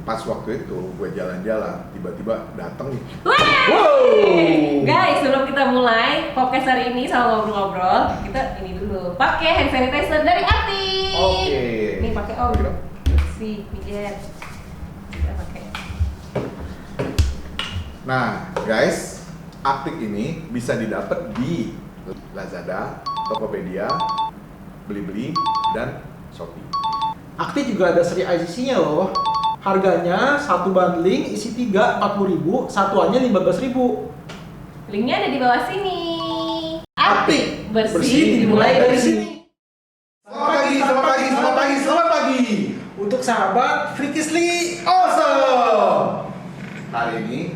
pas waktu itu gue jalan-jalan, tiba-tiba dateng nih. Wow! Guys, sebelum kita mulai podcast hari ini sama ngobrol-ngobrol, kita ini dulu pakai hand sanitizer dari Ati. Oke. Nih pakai Om. Pakai dong. Bersih, pijet. Kita pakai. Nah, guys, Aptik ini bisa didapat di Lazada, Tokopedia, Blibli, dan Shopee. Aktif juga ada seri ICC-nya loh. Harganya satu bundling isi 3 40.000, satuannya 15.000. Linknya ada di bawah sini. Aptik, bersih dimulai dari sini. Selamat pagi, selamat pagi, selamat pagi, selamat pagi. Untuk sahabat Freakishly Awesome. Hari ini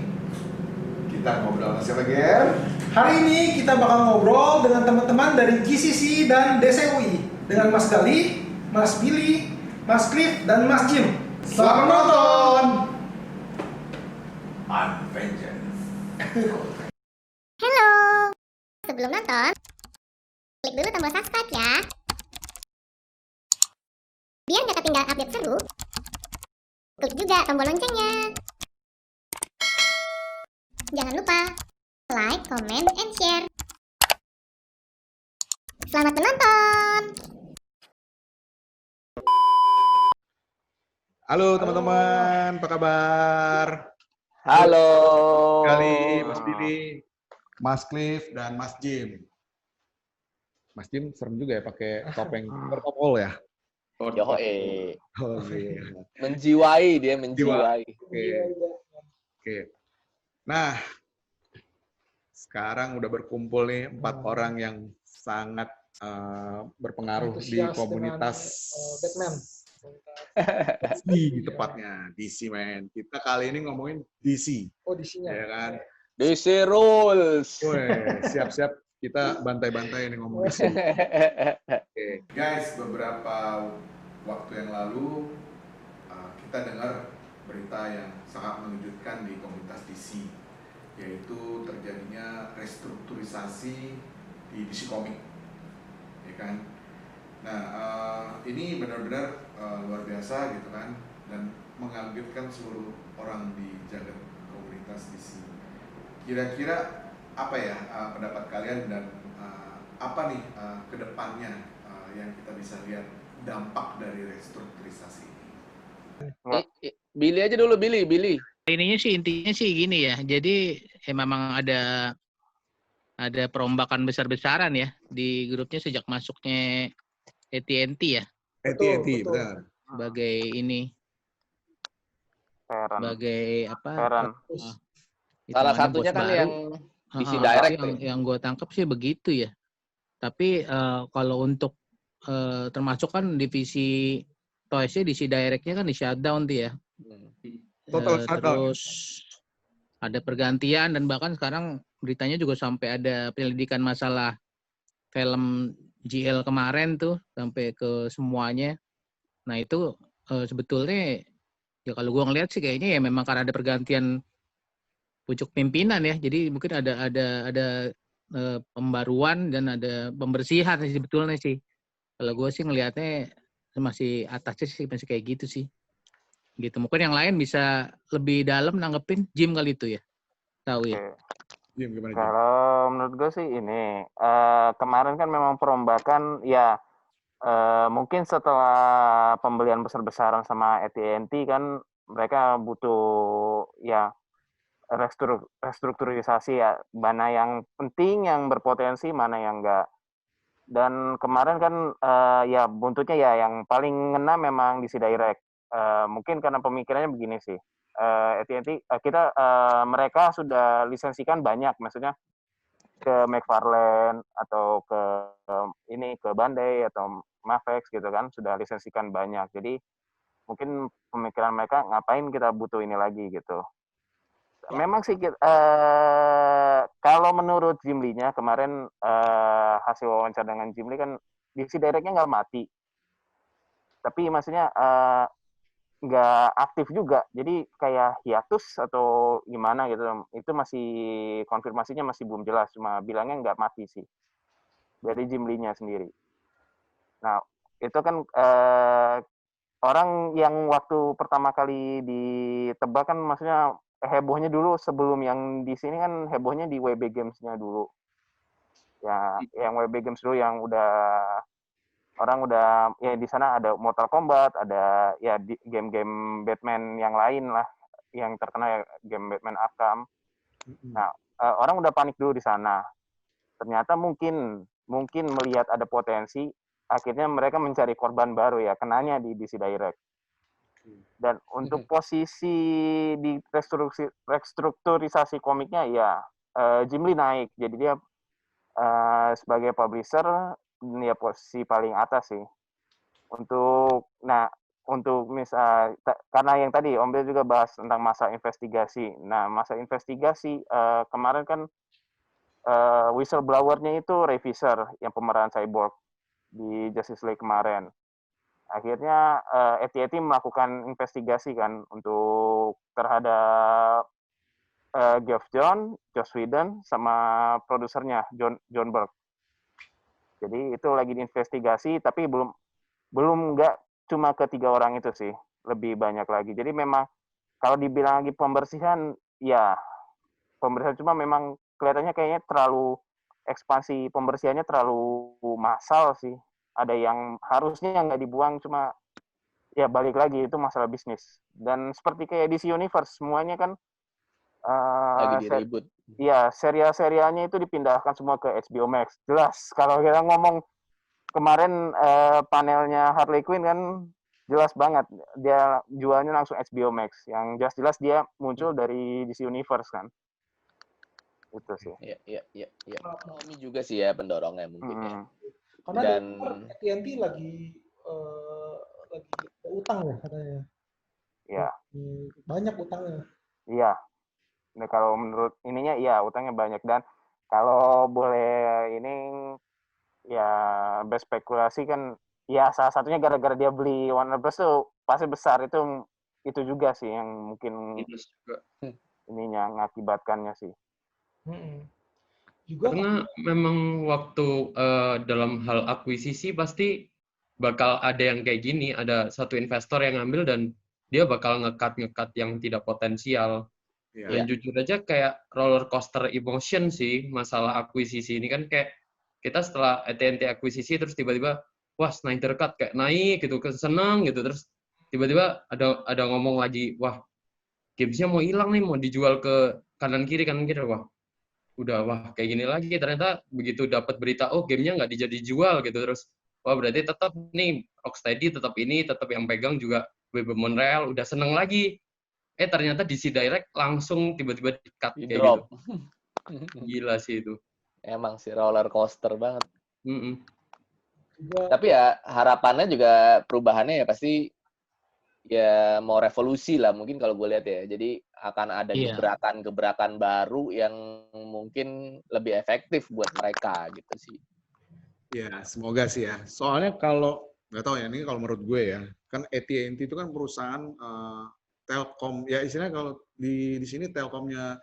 kita ngobrol sama siapa, Ger? Hari ini kita bakal ngobrol dengan teman-teman dari GCC dan DCUI dengan Mas Gali, Mas Billy, Mas Cliff, dan Mas Jim. Selamat menonton. Unvengeance. Halo. Sebelum nonton, klik dulu tombol subscribe ya. Biar nggak ketinggalan update seru, klik juga tombol loncengnya. Jangan lupa like, comment, and share. Selamat menonton. Halo teman-teman, apa kabar? Halo. Kali Mas Billy, Mas Cliff, dan Mas Jim. Mas Jim serem juga ya pakai topeng protokol ya. Yohe. Oh iya. Menjiwai dia, menjiwai. Oke. Nah, sekarang udah berkumpul nih 4 orang yang sangat berpengaruh di Antusias komunitas dengan, Batman. DC tepatnya, DC man. Kita kali ini ngomongin DC, Oh, DC-nya. ya kan? DC Rules. Woi, siap-siap kita bantai-bantai nih ngomong DC. Oke. Guys, beberapa waktu yang lalu kita dengar berita yang sangat mengejutkan di komunitas DC, yaitu terjadinya restrukturisasi di DC Comics, ya kan? Nah, ini benar-benar luar biasa gitu kan, dan mengagetkan seluruh orang di jagat komunitas DC. Kira-kira apa ya pendapat kalian dan apa nih kedepannya yang kita bisa lihat dampak dari restrukturisasi ini? Billy aja dulu, Billy. Intinya sih gini ya. Jadi memang ada perombakan besar-besaran ya di grupnya sejak masuknya AT&T ya. AT&T, Betul. benar. Sebagai ini, sebagai apa? Heran. Salah hitungannya satunya bos kan baru. yang DC Sih Direct yang gue tangkap sih begitu ya. Tapi kalau untuk termasuk kan divisi Toys-nya DC Direct-nya kan di shutdown tuh ya. Total shutdown. Terus ada pergantian dan bahkan sekarang beritanya juga sampai ada penyelidikan masalah film GL kemarin tuh sampai ke semuanya. Nah itu sebetulnya ya kalau gue ngeliat sih kayaknya ya memang karena ada pergantian pucuk pimpinan ya. Jadi mungkin ada pembaruan dan ada pembersihan sih sebetulnya sih. Kalau gue sih ngelihatnya masih atasnya sih masih kayak gitu sih. Gitu. Mungkin yang lain bisa lebih dalam nanggepin Jim kali itu ya. Tahu ya. Jim, gimana Jim? Kalau menurut gue sih ini kemarin kan memang perombakan ya mungkin setelah pembelian besar-besaran sama AT&T kan mereka butuh ya restrukturisasi ya, mana yang penting, yang berpotensi, mana yang enggak. Dan kemarin kan ya buntutnya ya yang paling ngena memang DC Direct. Mungkin karena pemikirannya begini sih. AT&T mereka sudah lisensikan banyak, maksudnya ke McFarlane atau ke Bandai atau Mafex gitu kan, sudah lisensikan banyak. Jadi mungkin pemikiran mereka ngapain kita butuh ini lagi gitu. Memang sih kalau menurut Jim Lee-nya kemarin hasil wawancara dengan Jim Lee kan DC Direct-nya nggak mati. Tapi maksudnya nggak aktif juga. Jadi kayak hiatus atau gimana gitu. Itu masih konfirmasinya masih belum jelas. Cuma bilangnya nggak mati sih. Dari Jim Lee-nya sendiri. Nah, itu kan orang yang waktu pertama kali ditebak kan maksudnya hebohnya dulu sebelum yang di sini kan hebohnya di WB Games-nya dulu. Ya, yang WB Games dulu yang orang udah ya di sana ada Mortal Kombat, ada ya game-game Batman yang lain lah yang terkenal ya game Batman Arkham. Nah, orang udah panik dulu di sana. Ternyata mungkin melihat ada potensi, akhirnya mereka mencari korban baru ya, kenanya di DC Direct. Dan untuk posisi di restrukturisasi komiknya ya Jim Lee naik, jadi dia sebagai publisher dia posisi paling atas sih. Untuk karena yang tadi Om Bill juga bahas tentang masa investigasi. Nah, masa investigasi kemarin kan whistleblower-nya itu Ray Fisher yang pemeran Cyborg di Justice League kemarin. Akhirnya AT&T melakukan investigasi kan untuk terhadap Geoff John, Joss Whedon, sama produsernya John Burke. Jadi itu lagi diinvestigasi, tapi belum nggak cuma ketiga orang itu sih, lebih banyak lagi. Jadi memang kalau dibilang lagi pembersihan, ya pembersihan cuma memang kelihatannya kayaknya terlalu ekspansi pembersihannya terlalu massal sih. Ada yang harusnya nggak dibuang, cuma ya balik lagi itu masalah bisnis. Dan seperti kayak DC Universe, semuanya kan Lagi di-reboot. iya, serial-serialnya itu dipindahkan semua ke HBO Max. Jelas, kalau kita ngomong kemarin panelnya Harley Quinn kan jelas banget. Dia jualnya langsung HBO Max. Yang jelas-jelas dia muncul dari DC Universe kan. Itu sih. Iya. Ekonomi juga sih ya pendorongnya mungkin ya. Karena Dan AT&T lagi ada utang ya katanya. Iya. Banyak utangnya. Iya. Nah, kalau menurut ininya iya utangnya banyak, dan kalau boleh ini ya berspekulasi kan ya salah satunya gara-gara dia beli Warner Bros tuh pasti besar, itu juga sih yang mungkin ininya mengakibatkannya sih. Juga Karena memang waktu dalam hal akuisisi pasti bakal ada yang kayak gini, ada satu investor yang ngambil dan dia bakal ngekat yang tidak potensial. Dan jujur aja kayak roller coaster emotion sih masalah akuisisi ini kan, kayak kita setelah AT&T akuisisi terus tiba-tiba wah Snyder Cut kayak naik gitu, seneng gitu, terus tiba-tiba ada ngomong lagi wah gamesnya mau hilang nih, mau dijual ke kanan kiri wah udah kayak gini lagi. Ternyata begitu dapat berita oh gamenya nggak jadi jual gitu, terus wah berarti tetap nih Rocksteady tetap yang pegang juga WB Montreal, udah seneng lagi. Ternyata DC Direct langsung tiba-tiba di-cut kayak drop. gitu. Gila sih itu. Emang sih roller coaster banget. juga Tapi ya harapannya juga perubahannya ya pasti ya mau revolusi lah mungkin kalau gue lihat ya. Jadi akan ada gebrakan baru yang mungkin lebih efektif buat mereka gitu sih. Ya, semoga sih ya. Soalnya kalau nggak tahu ya, ini kalau menurut gue ya, kan AT&T itu kan perusahaan Telkom, ya istilahnya kalau di sini Telkomnya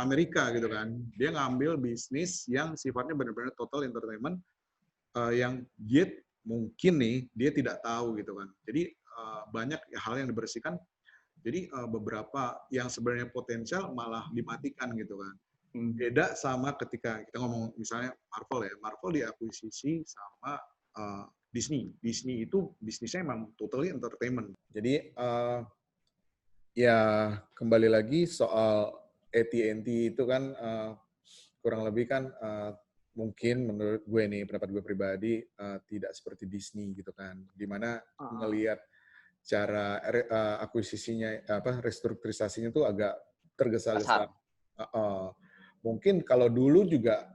Amerika gitu kan. Dia ngambil bisnis yang sifatnya benar-benar total entertainment, yang dia mungkin nih dia tidak tahu gitu kan. Jadi banyak hal yang dibersihkan. Jadi beberapa yang sebenarnya potensial malah dimatikan gitu kan. Beda sama ketika kita ngomong misalnya Marvel ya. Marvel diakuisisi sama Disney. Disney itu bisnisnya emang totally entertainment. Jadi ya kembali lagi soal AT&T itu kan kurang lebih kan mungkin menurut gue nih, pendapat gue pribadi, tidak seperti Disney gitu kan, dimana ngelihat cara akuisisinya restrukturisasinya tuh agak tergesa-gesa. Mungkin kalau dulu juga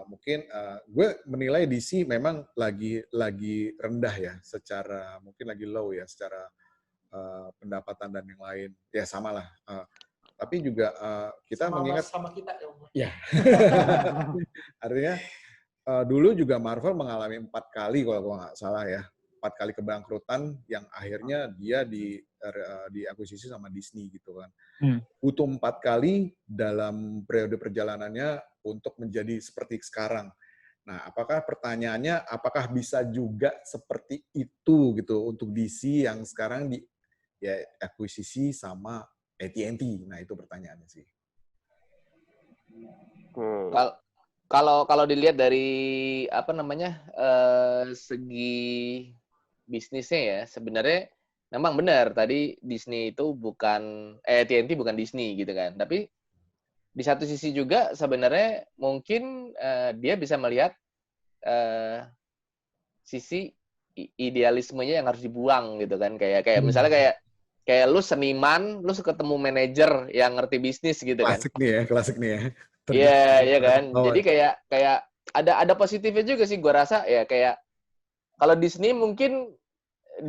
mungkin gue menilai DC memang lagi rendah ya, secara mungkin lagi low ya secara pendapatan dan yang lain ya, sama lah. Tapi juga kita mengingat sama kita ya. Artinya dulu juga Marvel mengalami 4 kali kalau gue nggak salah ya, 4 kali kebangkrutan yang akhirnya dia diakuisisi sama Disney gitu kan. Butuh 4 kali dalam periode perjalanannya untuk menjadi seperti sekarang. Nah, apakah pertanyaannya, apakah bisa juga seperti itu gitu untuk DC yang sekarang di ya akuisisi sama AT&T? Nah, itu pertanyaannya sih. Oke. Kalau dilihat dari apa namanya segi bisnisnya ya, sebenarnya memang benar tadi Disney itu bukan AT&T bukan Disney gitu kan. Tapi di satu sisi juga sebenarnya mungkin dia bisa melihat sisi idealismenya yang harus dibuang gitu kan. Kayak misalnya kayak lu seniman, lu ketemu manajer yang ngerti bisnis gitu kan. Klasik nih ya. Iya, iya kan. Jadi kayak ada positifnya juga sih gua rasa ya, kayak kalau Disney mungkin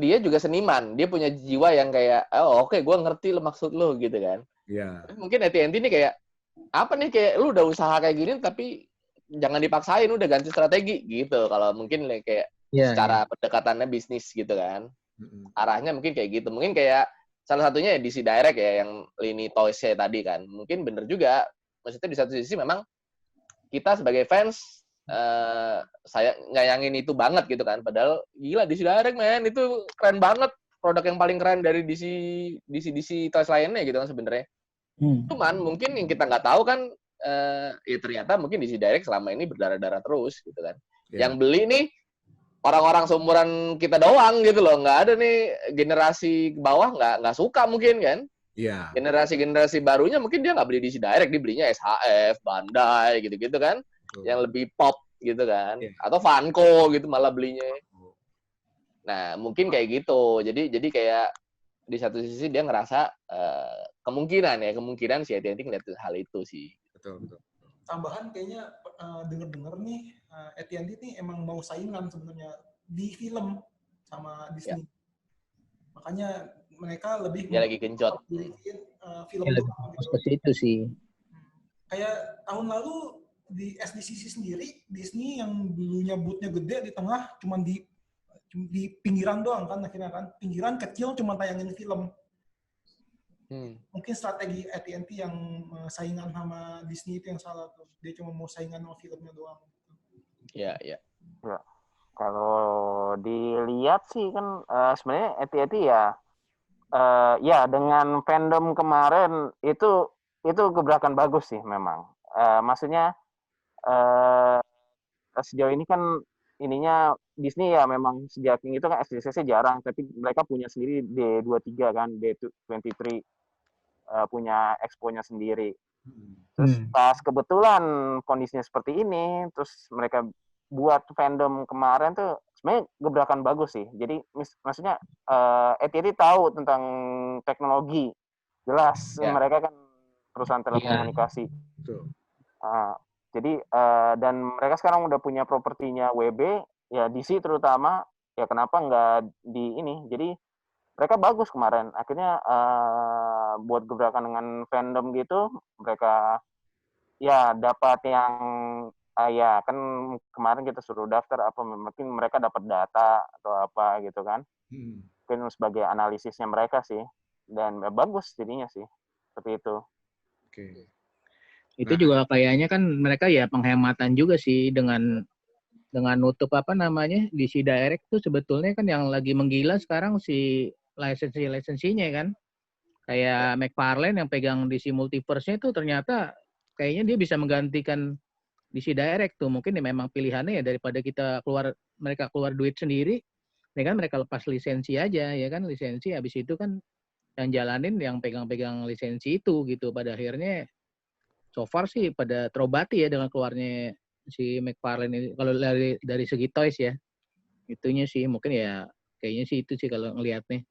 dia juga seniman, dia punya jiwa yang kayak oh oke, gua ngerti lo maksud lo gitu kan. Iya. Tapi mungkin AT&T ini kayak apa nih, kayak lu udah usaha kayak gini tapi jangan dipaksain, udah ganti strategi gitu. Kalau mungkin kayak secara pendekatannya bisnis gitu kan. Arahnya mungkin kayak gitu. Mungkin kayak salah satunya ya DC Direct ya, yang lini toys-nya tadi kan. Mungkin bener juga. Maksudnya di satu sisi memang kita sebagai fans saya nyayangin itu banget gitu kan. Padahal gila DC Direct man, itu keren banget. Produk yang paling keren dari DC toys lainnya gitu kan sebenarnya. Cuman mungkin yang kita nggak tahu kan ya ternyata mungkin DC Direct selama ini berdarah-darah terus gitu kan. Yeah. Yang beli nih orang-orang seumuran kita doang gitu loh, nggak ada nih generasi bawah nggak suka mungkin kan. Iya. Generasi barunya mungkin dia nggak beli DC Direct, dia belinya SHF, Bandai gitu-gitu kan, yang lebih pop gitu kan, atau Funko gitu malah belinya. Nah mungkin kayak gitu, jadi kayak di satu sisi dia ngerasa kemungkinan si AT&T ngeliat hal itu sih. Betul. Tambahan kayaknya denger-denger nih AT&T nih emang mau saingan sebenarnya di film sama Disney. Makanya mereka lebih dia lagi genjot film doang gitu. Seperti itu sih. Kayak tahun lalu di SDCC sendiri, Disney yang dulunya bootnya gede di tengah cuman di pinggiran doang kan, akhirnya kan pinggiran kecil cuma tayangin film. Mungkin strategi AT&T yang saingan sama Disney itu yang salah tuh. Dia cuma mau saingan sama filmnya doang. Iya. Kalau dilihat sih kan sebenarnya AT&T ya dengan fandom kemarin itu gebrakan bagus sih memang. Maksudnya sejauh ini kan ininya Disney ya memang sejak itu kan SDCC jarang, tapi mereka punya sendiri D23 kan, D23 punya expo-nya sendiri. Terus pas kebetulan kondisinya seperti ini, terus mereka buat fandom kemarin tuh sebenarnya gebrakan bagus sih. Jadi maksudnya AT&T tahu tentang teknologi, jelas mereka kan perusahaan telekomunikasi. Jadi dan mereka sekarang udah punya propertinya WB, ya DC terutama, ya kenapa nggak di ini? Jadi mereka bagus kemarin. Akhirnya buat gebrakan dengan fandom gitu, mereka ya dapat yang ya kan kemarin kita suruh daftar apa, mungkin mereka dapat data atau apa gitu kan. Mungkin sebagai analisisnya mereka sih. Dan bagus jadinya sih. Seperti itu. Oke. Itu juga kayaknya kan mereka ya penghematan juga sih dengan nutup apa namanya DC Direct tuh sebetulnya kan yang lagi menggila sekarang si lisensinya kan. Kayak McFarlane yang pegang DC Multiverse-nya itu ternyata kayaknya dia bisa menggantikan DC Direct tuh. Mungkin ya memang pilihannya ya daripada mereka keluar duit sendiri, ya kan mereka lepas lisensi aja ya kan, lisensi habis itu kan yang jalanin yang pegang-pegang lisensi itu gitu. Pada akhirnya so far sih pada terobati ya dengan keluarnya si McFarlane ini. Kalau dari segi toys ya, itunya sih mungkin ya kayaknya sih itu sih kalau ngelihatnya.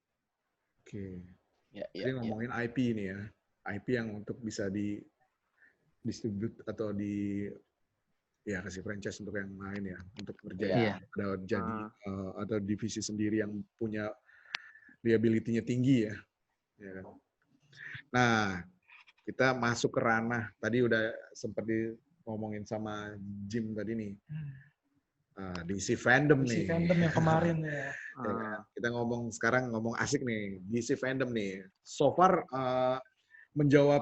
Oke. Jadi ngomongin IP nih ya, IP yang untuk bisa di distribute atau kasih franchise untuk yang lain ya, untuk kerja atau divisi sendiri yang punya liability-nya tinggi ya. Nah, kita masuk ke ranah tadi udah sempat ngomongin sama Jim tadi nih. DC fandom nih. DC fandom yang kemarin ya. Kita sekarang ngomong asik nih, DC fandom nih. So far menjawab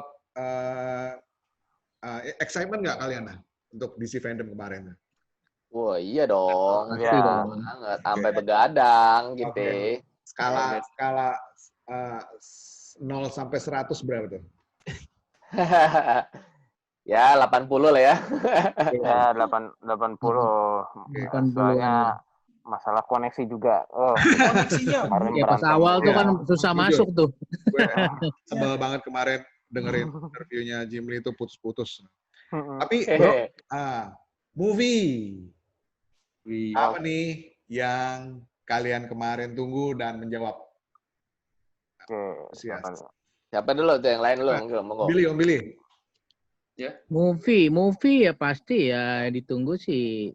excitement nggak kalian untuk DC fandom kemarin? Wah, iya dong. Pasti Ya. dong. Banget. Sampai begadang gitu. Oke. Skala uh, 0 sampai 100 berapa tuh? Ya, 80 lah ya. Ya, 80. 80-an Soalnya lah. masalah koneksi juga. Oh, Koneksinya kemarin Ya pas berantem. awal tuh Iya. kan susah Jujur. masuk tuh. Gue sebel banget kemarin dengerin interviewnya Jim Lee itu putus-putus. Tapi bro, movie apa nih yang kalian kemarin tunggu dan menjawab? Oke. Antusias. Siapa dulu tuh yang lain dulu? Monggo. Billy, Om Billy. Movie ya pasti ya ditunggu sih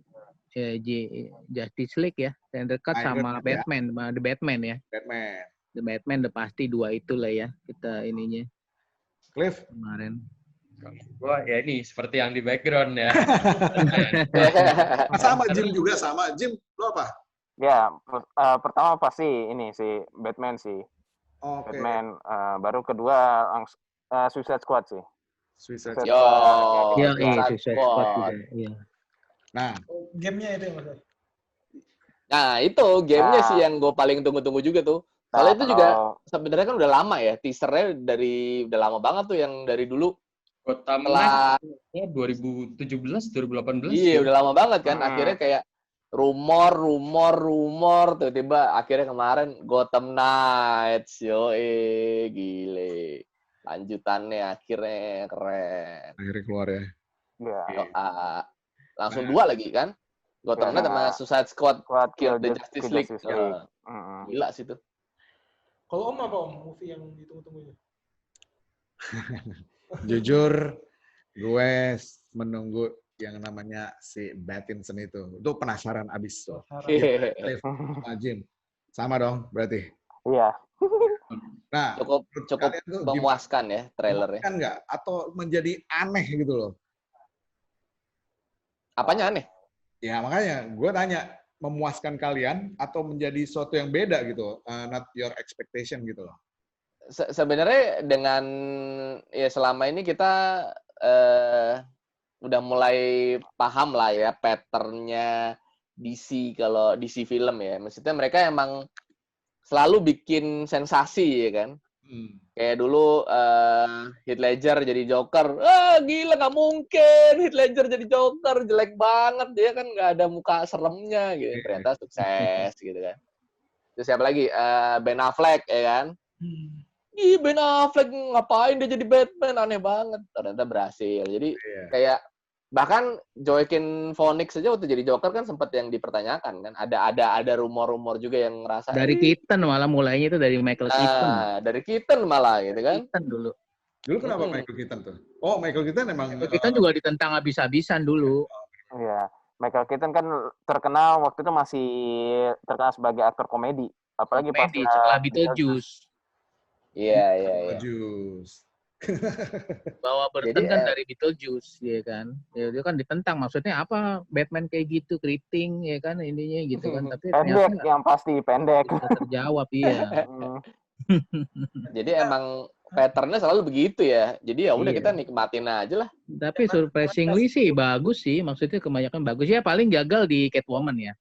Justice League ya. Snyder Cut Snyder sama Cut ya. Batman, sama The Batman ya. Batman. The Batman udah pasti dua itulah ya kita ininya Cliff. kemarin. Wah, ya ini seperti yang di background ya. Sama Jim juga sama. Jim, lo apa? Ya, pertama pasti ini sih Batman sih. Oke. Batman. Baru kedua Suicide Squad sih. Suicide Yo, Squad. Ya, Suicide Suicide Squad Squad. juga. Iya. Nah, Gamenya itu ya Mas. Nah, itu gamenya Nah. sih yang gue paling tunggu-tunggu juga tuh. Soalnya itu juga sebenarnya kan udah lama ya. Teasernya udah lama banget tuh yang dari dulu. Gotham Setelah- Knight 2017, 2018. Iya, udah lama banget kan. Hmm. Akhirnya kayak rumor, tiba-tiba akhirnya kemarin Gotham Knights. Gile. Lanjutannya akhirnya keren. akhirnya keluar ya. Ya. Langsung dua lagi kan? Gotham Knight sama Suicide Squad Squad Kill the Kill Justice League. Justice Ya, League. Mm-mm. gila sih tuh. Kalau Om apa Om? Movie yang ditunggu-tunggu? Jujur, gue menunggu yang namanya si Pattinson itu. Itu penasaran abis tuh. Cliff sama Jim. Sama dong berarti. Iya. Nah, Cukup menurut kalian tuh gimana? memuaskan ya trailernya. Kan nggak? Atau menjadi aneh gitu loh. Apanya aneh? Ya makanya gue tanya, memuaskan kalian atau menjadi sesuatu yang beda gitu, not your expectation gitu loh. Sebenarnya dengan ya selama ini kita udah mulai paham lah ya patternnya DC kalau DC film ya. Maksudnya mereka emang selalu bikin sensasi ya kan. Kayak dulu Heath Ledger jadi Joker, gila nggak mungkin Heath Ledger jadi Joker, jelek banget dia kan nggak ada muka seremnya gitu, ternyata sukses gitu kan. Terus siapa lagi? Ben Affleck ya kan? Ih Ben Affleck ngapain dia jadi Batman, aneh banget, ternyata berhasil. Jadi kayak bahkan Joaquin Phoenix saja waktu jadi Joker kan sempat yang dipertanyakan kan, ada rumor-rumor juga yang ngerasa Dari Keaton malah mulainya itu dari Michael Keaton. dari Keaton malah gitu kan. Keaton dulu. Dulu kenapa Michael Keaton tuh? Oh, Michael Keaton emang Keaton juga ditentang habis-habisan dulu. Iya. Michael Keaton kan terkenal waktu itu masih terkenal sebagai aktor komedi. Apalagi Komedi pas setelah Beetlejuice. Iya. Jus. Bawa Burton Jadi, kan dari Beetlejuice, ya kan. Ya, dia kan ditentang, maksudnya apa Batman kayak gitu, keriting, ya kan, ininya gitu kan. Tapi pendek, ternyata yang pasti pendek. bisa terjawab, iya. Jadi emang patternnya selalu begitu ya. Jadi ya udah Iya. kita nikmatin aja lah. Tapi surprisingly sih bagus sih, maksudnya kebanyakan bagus. Ya paling gagal di Catwoman ya.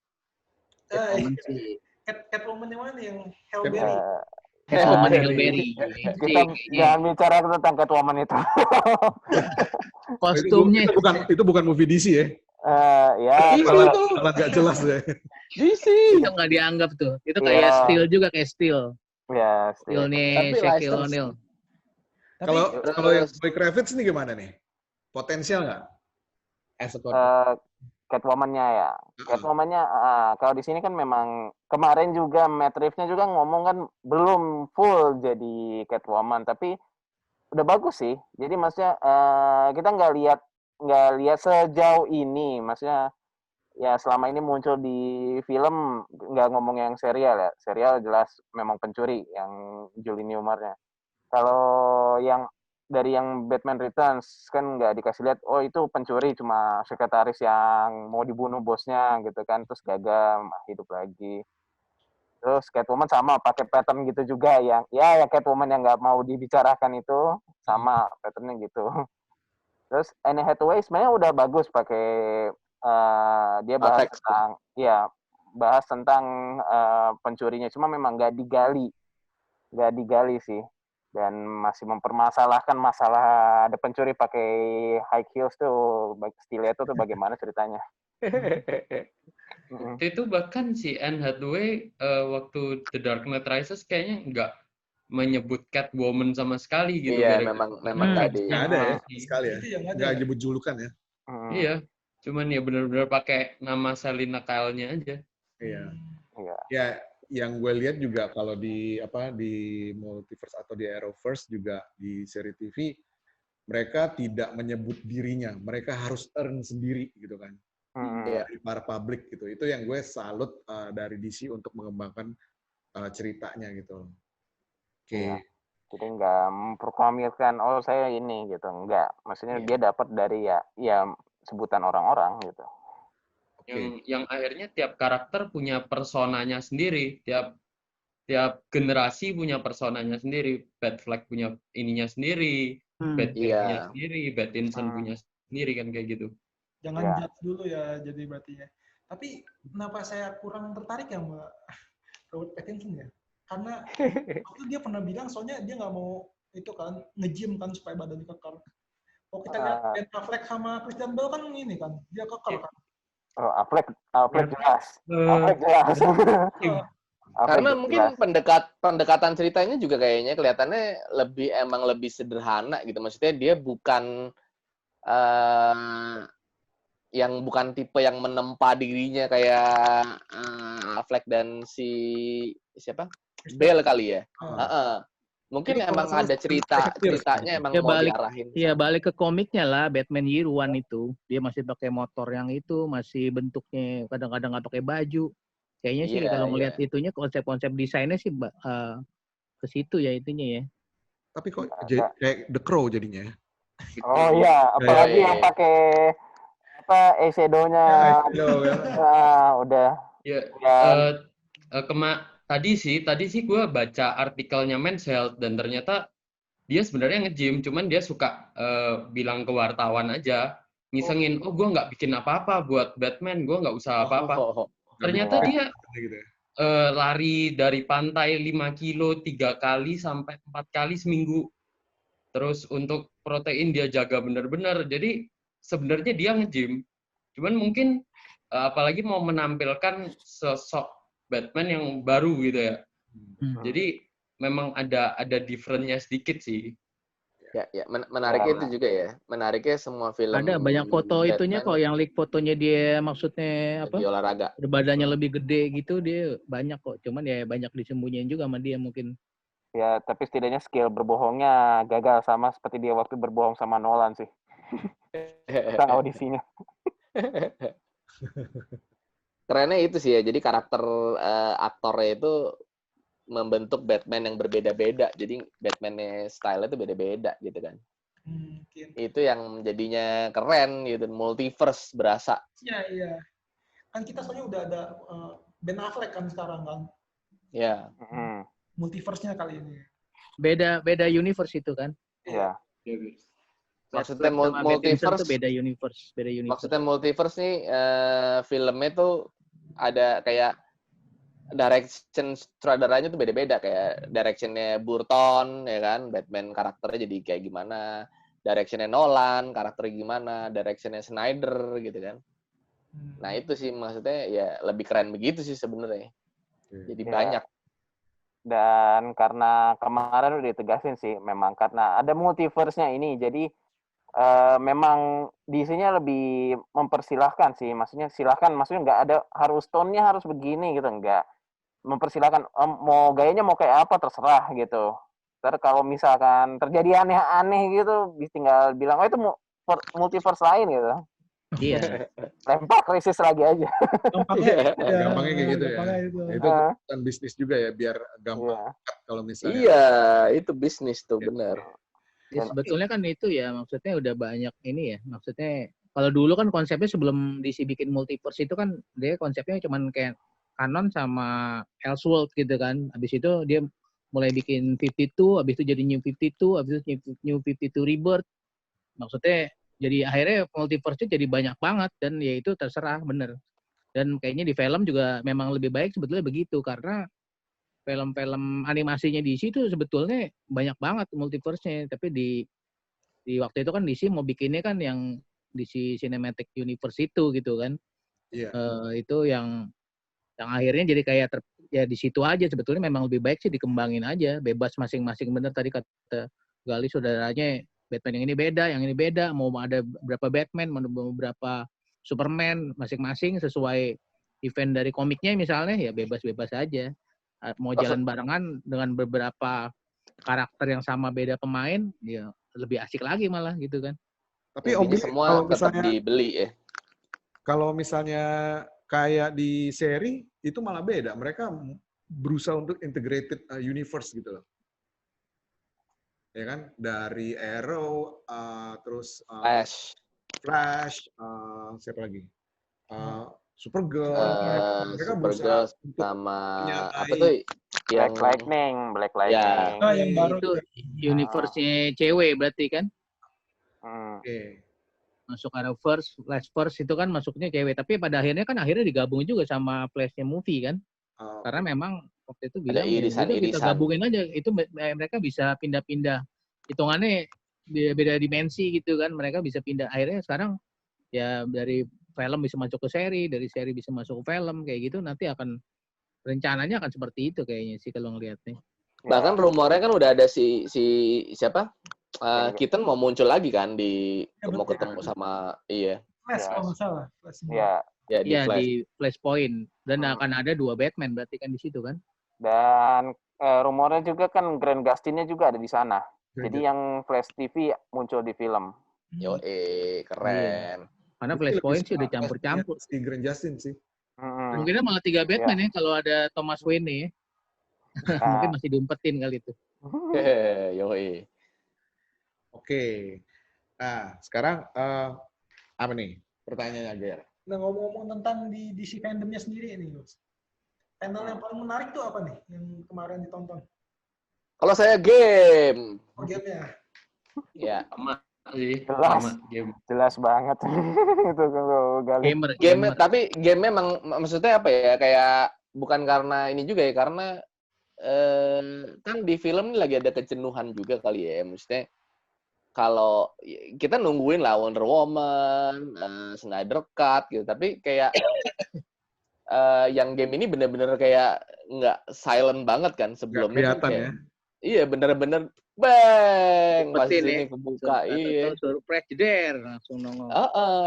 Catwoman sih. Catwoman yang mana yang Halle Berry? Catwoman Halle Berry. Kita jangan bicara tentang Catwoman itu. Kostumnya itu bukan movie DC ya. Ya, Sangat nggak jelas ya. DC. itu nggak dianggap tuh. Itu Iya. kayak Steel juga, kayak Steel. ya. Steelnya Tapi Shaquille license. O'Neal. Kalau yang Zoe Kravitz nih gimana nih? Potensial nggak? As a Catwoman-nya ya. Catwoman-nya kalau di sini kan memang kemarin juga Matt Reeves-nya juga ngomong kan belum full jadi Catwoman, tapi udah bagus sih. Jadi maksudnya kita nggak lihat sejauh ini, maksudnya ya selama ini muncul di film, nggak ngomong yang serial ya. Serial jelas memang pencuri yang Julie Newmar-nya. Kalau yang dari yang Batman Returns kan nggak dikasih lihat, oh itu pencuri, cuma sekretaris yang mau dibunuh bosnya gitu kan, terus gagal hidup lagi. Terus Catwoman sama pakai pattern gitu juga yang ya Catwoman yang nggak mau dibicarakan itu sama patternnya gitu. Terus Anne Hathaway sebenarnya udah bagus pakai Dia bahas Affleck. tentang bahas tentang pencurinya, cuma memang nggak digali sih, dan masih mempermasalahkan masalah ada pencuri pakai high heels tuh, stiletto tuh bagaimana ceritanya. Waktu itu bahkan si Anne Hathaway waktu The Dark Knight Rises kayaknya nggak menyebut Catwoman sama sekali gitu. Iya, gara-gara memang nggak di. Nggak ada ya Iya. sekali ya. Itu yang ada. Nggak nyebut julukan ya. Iya, cuman ya benar-benar pakai nama Selina Kyle-nya aja. Iya. Iya. Ya, yang gue lihat juga kalau di Multiverse atau di Arrowverse juga di seri TV, mereka tidak menyebut dirinya, mereka harus earn sendiri gitu kan. Dari para publik gitu. Itu yang gue salut dari DC untuk mengembangkan ceritanya gitu. Oke. Iya. Jadi nggak memproklamirkan saya ini gitu, nggak. Maksudnya dia dapat dari ya sebutan orang-orang gitu. Yang akhirnya tiap karakter punya personanya sendiri, tiap generasi punya personanya sendiri. Batfleck punya ininya sendiri, Batman punya sendiri, Pattinson punya sendiri, kan kayak gitu. Jangan judge dulu ya, jadi berarti ya. Tapi kenapa saya kurang tertarik ya sama Robert Pattinson ya? Karena waktu dia pernah bilang, soalnya dia nggak mau itu kan nge-gym kan supaya badannya kekar. Kalau kita lihat Ben Affleck sama Christian Bale kan ini kan, dia kekar kan. Oh, Affleck jelas. Affleck jelas. Karena mungkin pendekatan ceritanya juga kayaknya kelihatannya lebih sederhana gitu. Maksudnya dia bukan yang bukan tipe yang menempa dirinya kayak Affleck dan si siapa? Bale kali ya. Mungkin Jadi emang ada ceritanya emang mau diarahin. Iya, balik ke komiknya lah, Batman Year One itu. Dia masih pakai motor yang itu, masih bentuknya kadang-kadang nggak pakai baju. Kayaknya sih kalau ngelihat itunya konsep-konsep desainnya sih ke situ ya itunya ya. Tapi kok kayak The Crow jadinya. Oh iya, apalagi yang pakai eyeshadow-nya. Udah. Ya, tadi sih gue baca artikelnya Men's Health dan ternyata dia sebenarnya nge-gym, cuman dia suka bilang ke wartawan aja, ngisengin, gue nggak bikin apa-apa buat Batman, gue nggak usah apa-apa. Ternyata dia lari dari pantai 5 kilo 3 kali sampai 4 kali seminggu. Terus untuk protein dia jaga benar-benar. Jadi sebenarnya dia nge-gym. Cuman mungkin apalagi mau menampilkan sosok Batman yang baru gitu ya. Jadi memang ada different-nya sedikit sih. Ya, menariknya itu juga ya. Menariknya semua film. Ada banyak foto Batman, itunya kok yang leak fotonya dia maksudnya apa? Di olahraga. Badannya lebih gede gitu dia banyak kok. Cuman ya banyak disembunyiin juga sama dia mungkin. Ya, tapi setidaknya skill berbohongnya gagal sama seperti dia waktu berbohong sama Nolan sih. Tentang audisinya. Kerennya itu sih ya. Jadi karakter aktornya itu membentuk Batman yang berbeda-beda. Jadi Batman-nya style-nya itu beda-beda gitu kan. Itu yang jadinya keren gitu. Multiverse berasa. Iya. Kan kita soalnya udah ada Ben Affleck kan sekarang kan. Iya. Multiverse-nya kali ini. Beda universe itu kan. Iya. Maksudnya multiverse itu beda universe. Maksudnya multiverse nih filmnya tuh ada kayak direction sutradaranya tuh beda-beda, kayak directionnya Burton ya kan, Batman karakternya jadi kayak gimana, directionnya Nolan karakternya gimana, directionnya Snyder gitu kan. Nah itu sih maksudnya ya lebih keren begitu sih sebenarnya. Jadi banyak. Dan karena kemarin udah ditegasin sih, memang karena ada multiverse-nya ini, jadi memang DC-nya lebih mempersilahkan sih, maksudnya nggak ada harus tone-nya harus begini gitu, nggak. Mempersilahkan mau gayanya mau kayak apa terserah gitu. Ntar kalau misalkan terjadi aneh-aneh gitu, tinggal bilang itu multiverse lain gitu. Iya. Lempar krisis lagi aja. Gampangnya kayak gitu ya. Itu kan bisnis juga ya, biar gampang kalau misalnya. Iya, itu bisnis tuh benar. Ya, sebetulnya kan itu ya, maksudnya udah banyak ini ya. Maksudnya kalau dulu kan konsepnya sebelum DC bikin multiverse itu kan dia konsepnya cuman kayak Canon sama Elseworld gitu kan. Habis itu dia mulai bikin 52, habis itu jadi New 52, habis itu New 52 Rebirth. Maksudnya Jadi akhirnya multiverse-nya jadi banyak banget dan ya itu terserah bener. Dan kayaknya di film juga memang lebih baik sebetulnya begitu karena film-film animasinya DC itu sebetulnya banyak banget multiverse-nya, tapi di waktu itu kan DC mau bikinnya kan yang DC Cinematic Universe itu gitu kan. Iya. Itu yang akhirnya jadi kayak ya di situ aja sebetulnya memang lebih baik sih dikembangin aja, bebas masing-masing bener tadi kata Gali saudaranya Batman yang ini beda, mau ada berapa Batman, mau berapa Superman masing-masing sesuai event dari komiknya misalnya ya bebas-bebas aja. Mau jalan barengan dengan beberapa karakter yang sama beda pemain, ya lebih asik lagi malah gitu kan. Tapi Intinya Obi, semua kalau tetap misalnya dibeli ya. kalau misalnya kayak di seri itu malah beda. Mereka berusaha untuk integrated universe gitu loh. Ya kan? Dari Arrow, terus Flash, siapa lagi? Supergirl. Mereka Supergirl berusaha untuk sama menyamai apa tuh yang Black Lightning. Ah, yang baru Itu universe-nya cewek berarti kan? Oke. Masuk Arrowverse, Flashverse itu kan masuknya cewek. Tapi pada akhirnya digabung juga sama Flashnya movie kan. Karena memang waktu itu bilang ya udah kita gabungin aja. Itu mereka bisa pindah-pindah. Hitungannya beda dimensi gitu kan. Mereka bisa pindah. Akhirnya sekarang ya dari film bisa masuk ke seri, dari seri bisa masuk ke film. Kayak gitu nanti rencananya akan seperti itu kayaknya sih kalau ngeliatnya. Bahkan rumornya kan udah ada si siapa? Keaton mau muncul lagi kan mau ketemu sama Flash kalau nggak salah. di Flash. Di Flashpoint dan akan ada 2 Batman berarti kan di situ kan. Dan rumornya juga kan Grant Gustin-nya juga ada di sana. Jadi yang Flash TV muncul di film. Keren. Karena Flashpoint sih udah campur-campur. Si Grant Gustin sih. Mungkin malah 3 Batman ya kalau ada Thomas Wayne ya. Mungkin masih diumpetin kali itu. Oke. Nah, sekarang apa nih pertanyaannya, Ger? Nah, ngomong-ngomong tentang di DC fandomnya sendiri ini, Gus. Panel yang paling menarik tuh apa nih yang kemarin ditonton? Kalau saya game. Oh, game-nya. Ya. Jelas banget itu kalau Game tapi game memang maksudnya apa ya, kayak bukan karena ini juga ya, karena kan di film ini lagi ada kejenuhan juga kali ya, maksudnya kalau kita nungguin lah Wonder Woman, Snyder Cut gitu, tapi kayak yang game ini bener-bener kayak nggak silent banget kan sebelumnya kan kayak, iya bener-bener bang pas ini kebuka surprise der langsung nongol.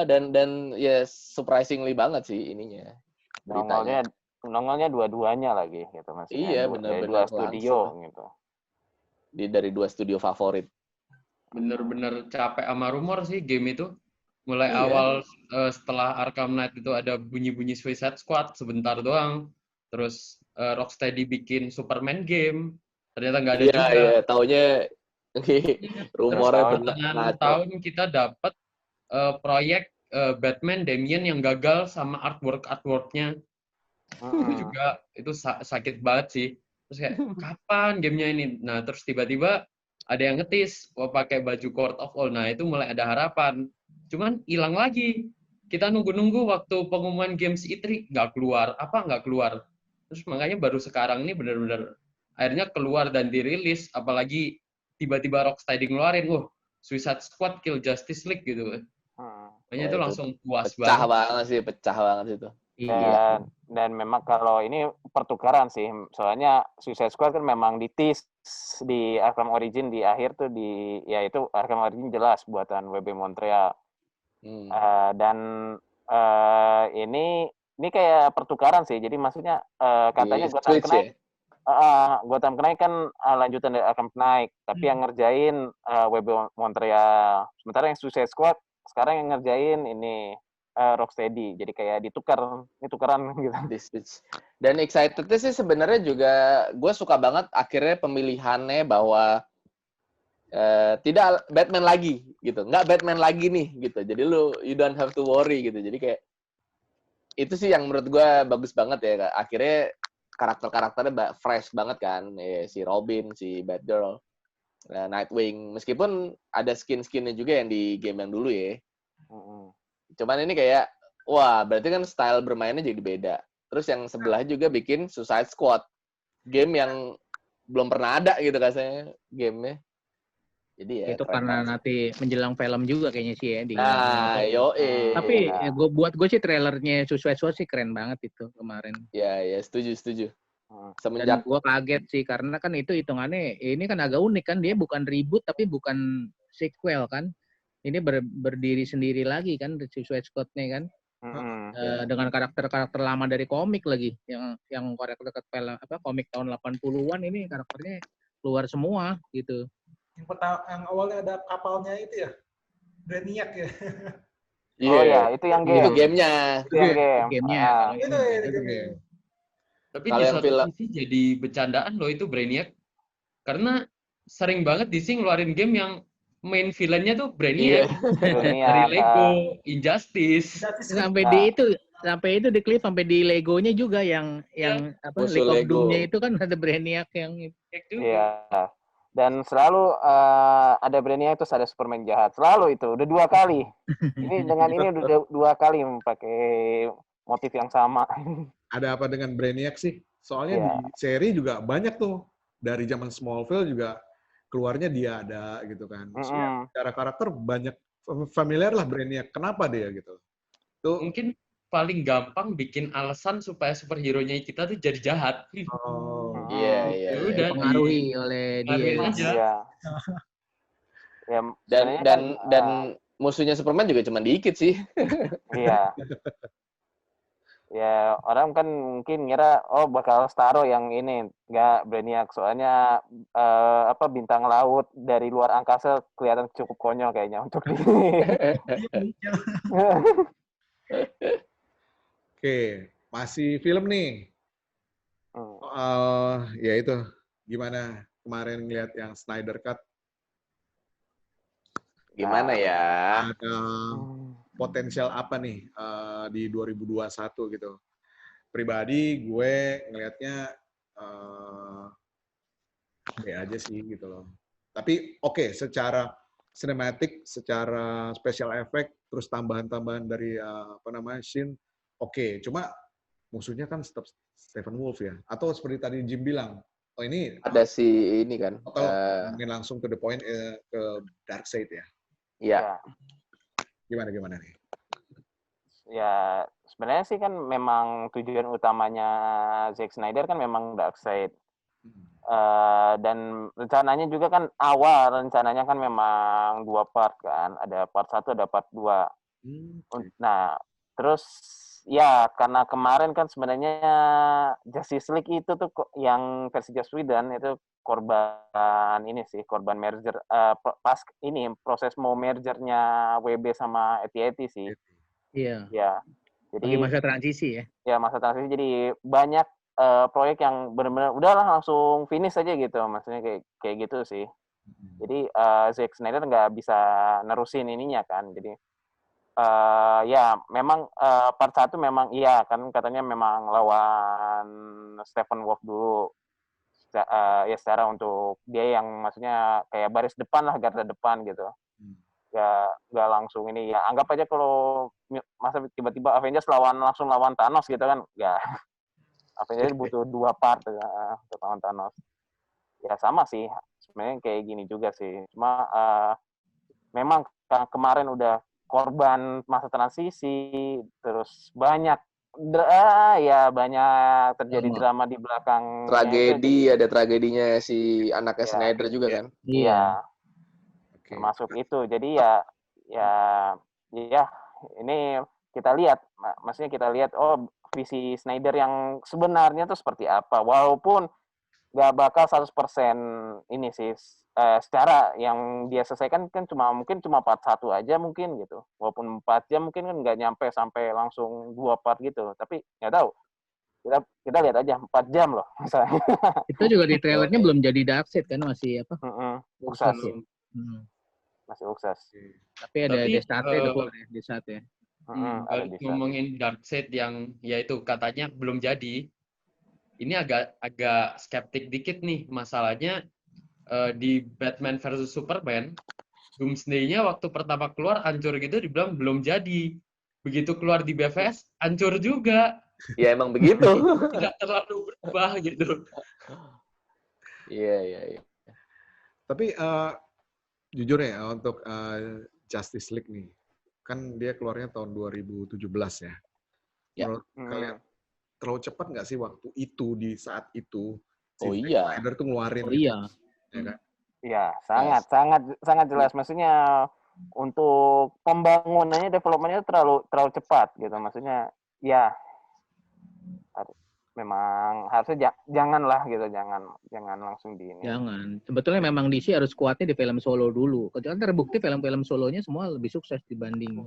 Dan ya surprisingly banget sih ininya. Nongolnya dua-duanya lagi gitu Mas. Iya Dari benar-benar 2 studio gitu. Dari 2 studio favorit. Bener-bener capek sama rumor sih game itu. Mulai awal setelah Arkham Knight itu ada bunyi-bunyi Suicide Squad sebentar doang. Terus Rocksteady bikin Superman game. Ternyata nggak ada juga. Iya, taunya rumornya benar. Tahun kita dapat proyek Batman Damian yang gagal sama artworknya. Itu juga itu sakit banget sih. Terus kayak kapan gamenya ini? Nah terus tiba-tiba ada yang ngetis pakai baju Court of All. Nah itu mulai ada harapan. Cuman hilang lagi. Kita nunggu-nunggu waktu pengumuman Games E3 nggak keluar. Terus makanya baru sekarang ini benar-benar akhirnya keluar dan dirilis. Apalagi tiba-tiba Rocksteady ngeluarin, Suicide Squad Kill Justice League gitu. Makanya itu langsung puas banget. Pecah banget itu. Dan memang kalau ini pertukaran sih, soalnya Suicide Squad kan memang di-tease di Arkham Origin di akhir tuh itu Arkham Origin jelas buatan WB Montreal. Dan ini kayak pertukaran sih, jadi maksudnya katanya Gotham Knight kan lanjutan dari Arkham Knight, tapi yang ngerjain WB Montreal. Sementara yang Suicide Squad sekarang yang ngerjain ini Rocksteady, jadi kayak tukeran gitu. Dan excitednya sih sebenarnya juga gue suka banget akhirnya pemilihannya bahwa tidak Batman lagi gitu, nggak Batman lagi nih gitu. Jadi you don't have to worry gitu. Jadi kayak itu sih yang menurut gue bagus banget ya. Akhirnya karakternya fresh banget kan, si Robin, si Batgirl. Nah, Nightwing meskipun ada skin-skinnya juga yang di game yang dulu ya. Cuman ini kayak wah, berarti kan style bermainnya jadi beda. Terus yang sebelah juga bikin Suicide Squad. Game yang belum pernah ada gitu rasanya gamenya. Jadi ya Itu keren karena banget. nanti menjelang film juga kayaknya sih ya di Nah, Tapi Nah. buat gue sih trailernya Suicide Squad sih keren banget itu kemarin. ya setuju. Dan Semenjak gue kaget sih karena kan itu hitungannya ini kan agak unik kan, dia bukan reboot tapi bukan sequel kan. Ini berdiri sendiri lagi kan Suicide Squad-nya kan. Dengan karakter-karakter lama dari komik lagi yang karakter film komik tahun 80-an ini karakternya keluar semua gitu. Yang awalnya ada kapalnya itu ya, Brainiac ya. Oh ya, itu yang game. Itu gamenya. Itu yang game. Gamenya. Itu game. Tapi Kalau di yang satu film- sisi jadi bercandaan loh itu Brainiac. Karena sering banget DC ngeluarin game yang main villainnya tuh Brainiac. Dari Lego, Injustice. Sampai itu diklip sampai di Legonya juga yang Musuh Lego Lego. Doom-nya itu kan ada Brainiac yang Iya. Dan selalu ada Brainiac terus ada Superman jahat. Selalu itu. Udah 2 kali. Ini udah 2 kali pakai motif yang sama. Ada apa dengan Brainiac sih? Soalnya di seri juga banyak tuh. Dari zaman Smallville juga keluarnya dia ada gitu kan. Secara karakter banyak familiar lah Brainiac. Kenapa dia gitu? Tuh. Mungkin paling gampang bikin alasan supaya superhero-nya kita tuh jadi jahat. Iya. Udah dipengaruhi oleh dia. aja. Iya. Ya, Dan musuhnya Superman juga cuma dikit sih. Iya. Ya, orang kan mungkin ngira bakal Starro yang ini, nggak Brainiac. Soalnya bintang laut dari luar angkasa kelihatan cukup konyol kayaknya untuk di. Oke, masih film nih. Ya itu, gimana kemarin ngeliat yang Snyder Cut? Gimana ya? Ada potensial apa nih di 2021 gitu? Pribadi gue ngelihatnya aja sih gitu loh. Tapi oke, secara sinematik, secara special effect, terus tambahan-tambahan dari scene, oke. Cuma musuhnya kan tetap Stephen Wolf ya. Atau seperti tadi Jim bilang, ini ada si ini kan. mungkin langsung to the point ke Darkseid ya. Iya. Gimana nih? Ya, sebenarnya sih kan memang tujuan utamanya Zack Snyder kan memang Darkseid. Dan rencananya juga kan rencananya kan memang 2 part kan. Ada part 1, ada part 2. Nah, terus ya karena kemarin kan sebenarnya Justice League itu tuh yang versi Joss Whedon itu korban merger pas ini proses mau mergernya WB sama AT&T sih. Iya. Ya. Jadi masa transisi ya. Ya, masa transisi jadi banyak proyek yang benar-benar udahlah langsung finish aja gitu. Maksudnya kayak gitu sih. Jadi Zack Snyder nggak bisa nerusin ininya kan. Jadi ya memang part 1 memang iya kan katanya memang lawan Stephen Wolf dulu. Ya secara untuk dia yang maksudnya kayak baris depan lah, garda depan gitu. Ya nggak langsung ini ya, anggap aja kalau masa tiba-tiba Avengers langsung lawan Thanos gitu kan, ya Avengers butuh 2 part untuk lawan Thanos. Ya sama sih sebenarnya kayak gini juga sih, cuma memang kemarin udah korban masa transisi, terus banyak terjadi drama di belakang. Tragedi, ada tragedinya si anaknya Snyder juga kan. Iya. Termasuk itu. Jadi ya ini kita lihat, maksudnya kita lihat visi Snyder yang sebenarnya tuh seperti apa. Walaupun nggak bakal 100% ini sih secara yang dia selesaikan kan mungkin cuma part 1 aja mungkin gitu. Walaupun 4 jam mungkin kan nggak nyampe sampai langsung 2 part gitu. Tapi nggak tahu. Kita lihat aja 4 jam loh misalnya. Itu juga di trailernya belum jadi Darkseid kan, masih apa? Sukses. Masih sukses. Tapi ada Desate udah keluar ya, Desate. Ngomongin Darkseid yang yaitu katanya belum jadi. Ini agak skeptik dikit nih, masalahnya di Batman versus Superman, Doomsday-nya waktu pertama keluar hancur gitu, dibilang belum jadi. Begitu keluar di BVS, hancur juga. Ya emang begitu. Tidak terlalu berubah gitu. Iya. Tapi jujur ya untuk Justice League nih, kan dia keluarnya tahun 2017 ya. Ya. Menurut kalian terlalu cepat nggak sih waktu itu di saat itu si Oh Zack iya. Snyder tuh ngeluarin Oh gitu, iya. ya kan? Ya, sangat jelas. Maksudnya untuk pembangunannya, development-nya terlalu cepat gitu. Maksudnya ya memang harusnya janganlah gitu, jangan langsung di ini. Jangan. Sebetulnya memang DC harus kuatnya di film solo dulu. Kecuali terbukti film-film solonya semua lebih sukses dibanding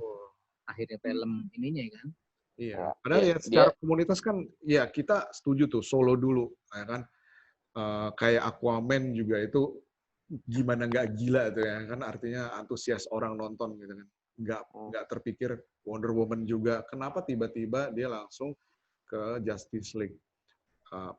akhirnya film ininya kan. Iya. Ya. Padahal Iya, ya secara komunitas kan ya kita setuju tuh solo dulu, ya kan? Kayak Aquaman juga itu gimana nggak gila tuh ya kan, artinya antusias orang nonton gitu kan. Nggak terpikir Wonder Woman juga. Kenapa tiba-tiba dia langsung ke Justice League?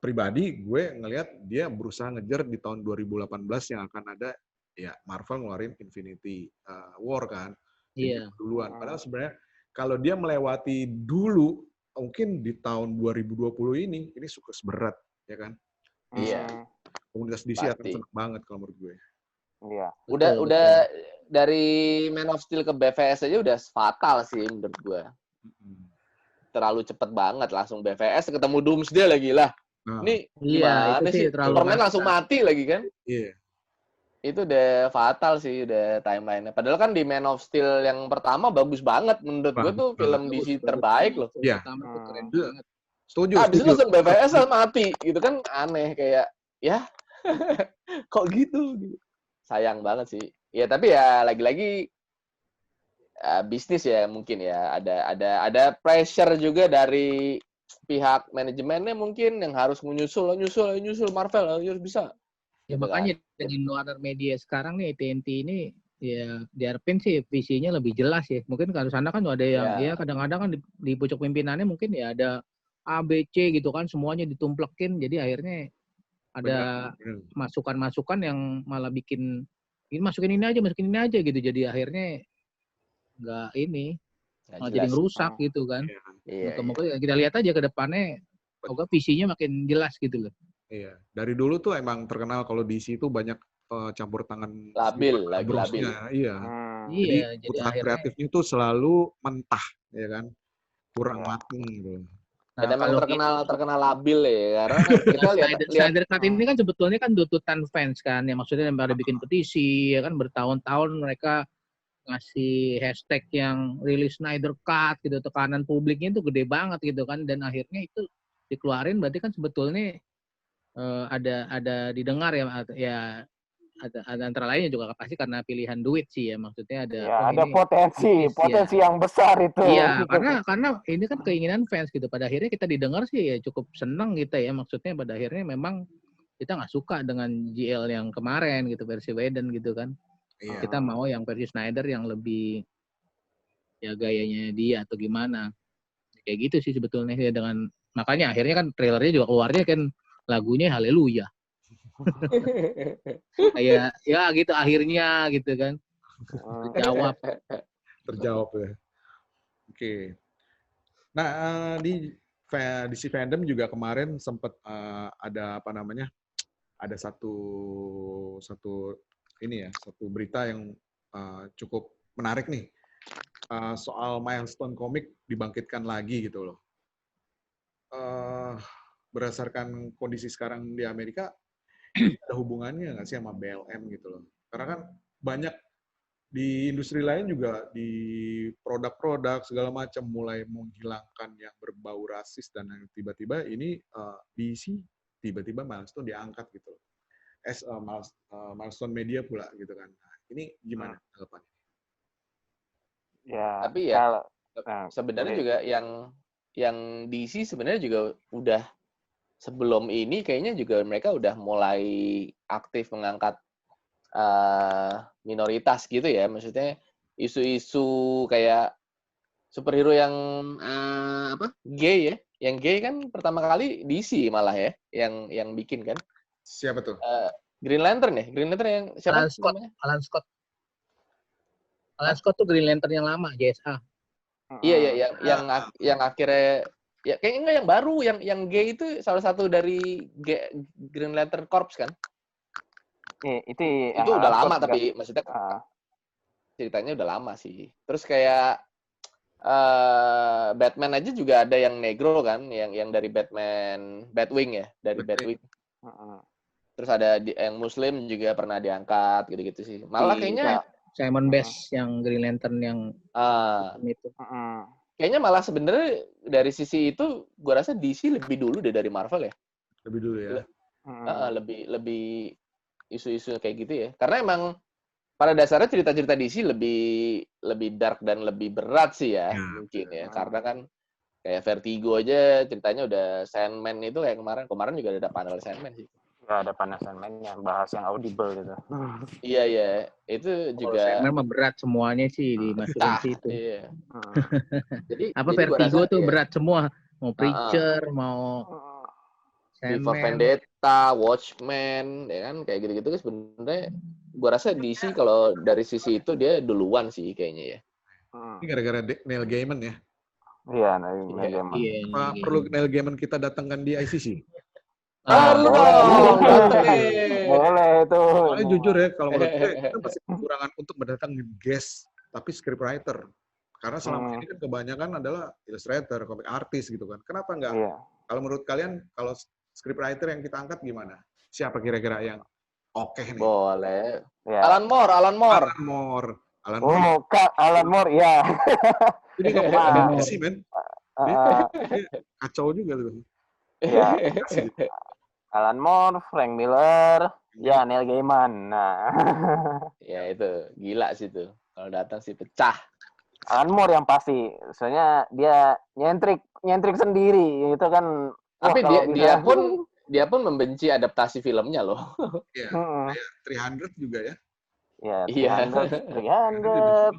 Pribadi gue ngelihat dia berusaha ngejar di tahun 2018 yang akan ada ya Marvel ngeluarin Infinity War kan. Iya. Duluan. Padahal sebenarnya kalau dia melewati dulu mungkin di tahun 2020 ini sukses berat ya kan. Iya. Komunitas DC akan Pasti. senang banget kalau menurut gue. Iya. Udah dari Man of Steel ke BVS aja udah fatal sih menurut gue. Terlalu cepet banget langsung BVS ketemu Doomsday lagi lah. Ini Iya, gimana itu sih sih? terlalu Superman langsung mati lagi kan? Iya. Itu udah fatal sih, udah timeline-nya. Padahal kan di Man of Steel yang pertama bagus banget. Menurut gue tuh film DC terbaik loh. Iya. Pertama tuh keren Iya. banget. Setuju. Habis itu langsung BVS mati. Gitu kan aneh. Kayak, ya kok gitu? Sayang banget sih. Ya tapi ya lagi-lagi bisnis ya mungkin ya. Ada pressure juga dari pihak manajemennya mungkin yang harus nyusul Marvel harus bisa. Ya Gitu makanya dengan Warner Media sekarang nih AT&T ini ya diharapin sih visinya lebih jelas ya. Mungkin kalau sana kan ada yang ya kadang-kadang kan di pucuk pimpinannya mungkin ya ada A, B, C gitu kan semuanya ditumplekin jadi akhirnya ada masukan-masukan yang malah bikin ini masukin ini aja gitu jadi akhirnya nggak ini malah jadi ngerusak gitu kan. Moga-moga kita lihat aja ke depannya semoga visinya makin jelas gitu loh. Iya, dari dulu tuh emang terkenal kalau DC itu banyak campur tangan labil. Iya. Iya, jadi usaha kreatifnya tuh selalu mentah, ya kan, kurang mateng gitu. Dan emang terkenal labil ya, karena kita lihat Snyder Cut ini kan sebetulnya kan tuntutan fans kan, ya maksudnya pada bikin petisi, ya kan bertahun-tahun mereka ngasih hashtag yang rilis Snyder Cut gitu, tekanan publiknya itu gede banget gitu kan, dan akhirnya itu dikeluarin berarti kan sebetulnya ada didengar ya ada antara lainnya juga pasti karena pilihan duit sih ya maksudnya ada potensi yang besar itu. Iya karena ini kan keinginan fans gitu pada akhirnya kita didengar sih ya cukup seneng gitu ya maksudnya pada akhirnya memang kita nggak suka dengan GL yang kemarin gitu versi Whedon gitu kan. Iya. Kita mau yang versi Snyder yang lebih ya gayanya dia atau gimana kayak gitu sih sebetulnya ya dengan makanya akhirnya kan trailernya juga keluarnya kan lagunya Haleluya. Kayak ya gitu akhirnya gitu kan. Terjawab ya. Oke. Nah, di DC Fandom juga kemarin sempat ada apa namanya? Ada satu berita yang cukup menarik nih. Soal Milestone Comics dibangkitkan lagi gitu loh. Berdasarkan kondisi sekarang di Amerika, ada hubungannya nggak sih sama BLM gitu loh? Karena kan banyak di industri lain juga di produk-produk segala macam mulai menghilangkan yang berbau rasis dan yang tiba-tiba ini DC tiba-tiba Milestone diangkat gitu loh. Milestone Media pula gitu kan. Nah, ini gimana tanggapannya? Ya. Tapi ya sebenarnya juga yang DC sebenarnya juga udah sebelum ini kayaknya juga mereka udah mulai aktif mengangkat minoritas gitu ya. Maksudnya isu-isu kayak superhero yang gay ya. Yang gay kan pertama kali DC malah ya yang bikin kan. Siapa tuh? Green Lantern ya? Green Lantern yang siapa Alan Scott. namanya? Alan Scott tuh Green Lantern yang lama, JSA. Iya, yang akhirnya ya kayaknya enggak yang baru, yang G itu salah satu dari Green Lantern Corps kan? Itu Itu udah lama tapi maksudnya ceritanya udah lama sih. Terus kayak Batman aja juga ada yang negro kan, yang dari Batwing ya, dari Batwing. Terus ada yang Muslim juga pernah diangkat gitu-gitu sih. Malah kayaknya Simon Best yang Green Lantern yang itu. Kayaknya malah sebenarnya dari sisi itu gua rasa DC lebih dulu deh dari Marvel ya. Lebih dulu ya. Lebih isu-isu kayak gitu ya. Karena emang pada dasarnya cerita-cerita DC lebih dark dan lebih berat sih ya, mungkin ya. Karena kan kayak Vertigo aja ceritanya udah Sandman itu kayak kemarin juga ada panel Sandman sih. Ya, ada panel Sandman-nya, bahas yang audible gitu. Iya, itu juga. Sandman mah berat semuanya sih dimasukin situ. Iya. Jadi apa Vertigo tuh berat semua, mau Preacher, mau Before Vendetta, Watchmen, ya kan kayak gitu-gitu kan sebenarnya gua rasa DC kalau dari sisi itu dia duluan sih kayaknya ya. Ini gara-gara Neil Gaiman ya. Iya, Neil Gaiman. Apa perlu Neil Gaiman kita datangkan di ICC? Boleh itu. Soalnya jujur ya, kalau menurut gue itu masih kekurangan untuk mendatangkan guest, tapi scriptwriter. Karena selama ini kan kebanyakan adalah illustrator, comic artist gitu kan. Kenapa enggak? Kalau menurut kalian, kalau scriptwriter yang kita angkat gimana? Siapa kira-kira yang oke nih? Boleh. Ya. Alan Moore. Kak Alan Moore, ya. Ini nggak apa sih, men? Dia kacau juga tuh. Ya. Alan Moore, Frank Miller, ya Neil Gaiman. Nah. Ya itu gila sih tuh. Kalau datang sih pecah. Alan Moore yang pasti. Soalnya dia nyentrik sendiri. Itu kan. Tapi dia pun membenci adaptasi filmnya loh. Iya. Kayak 300 juga ya. Iya. 300,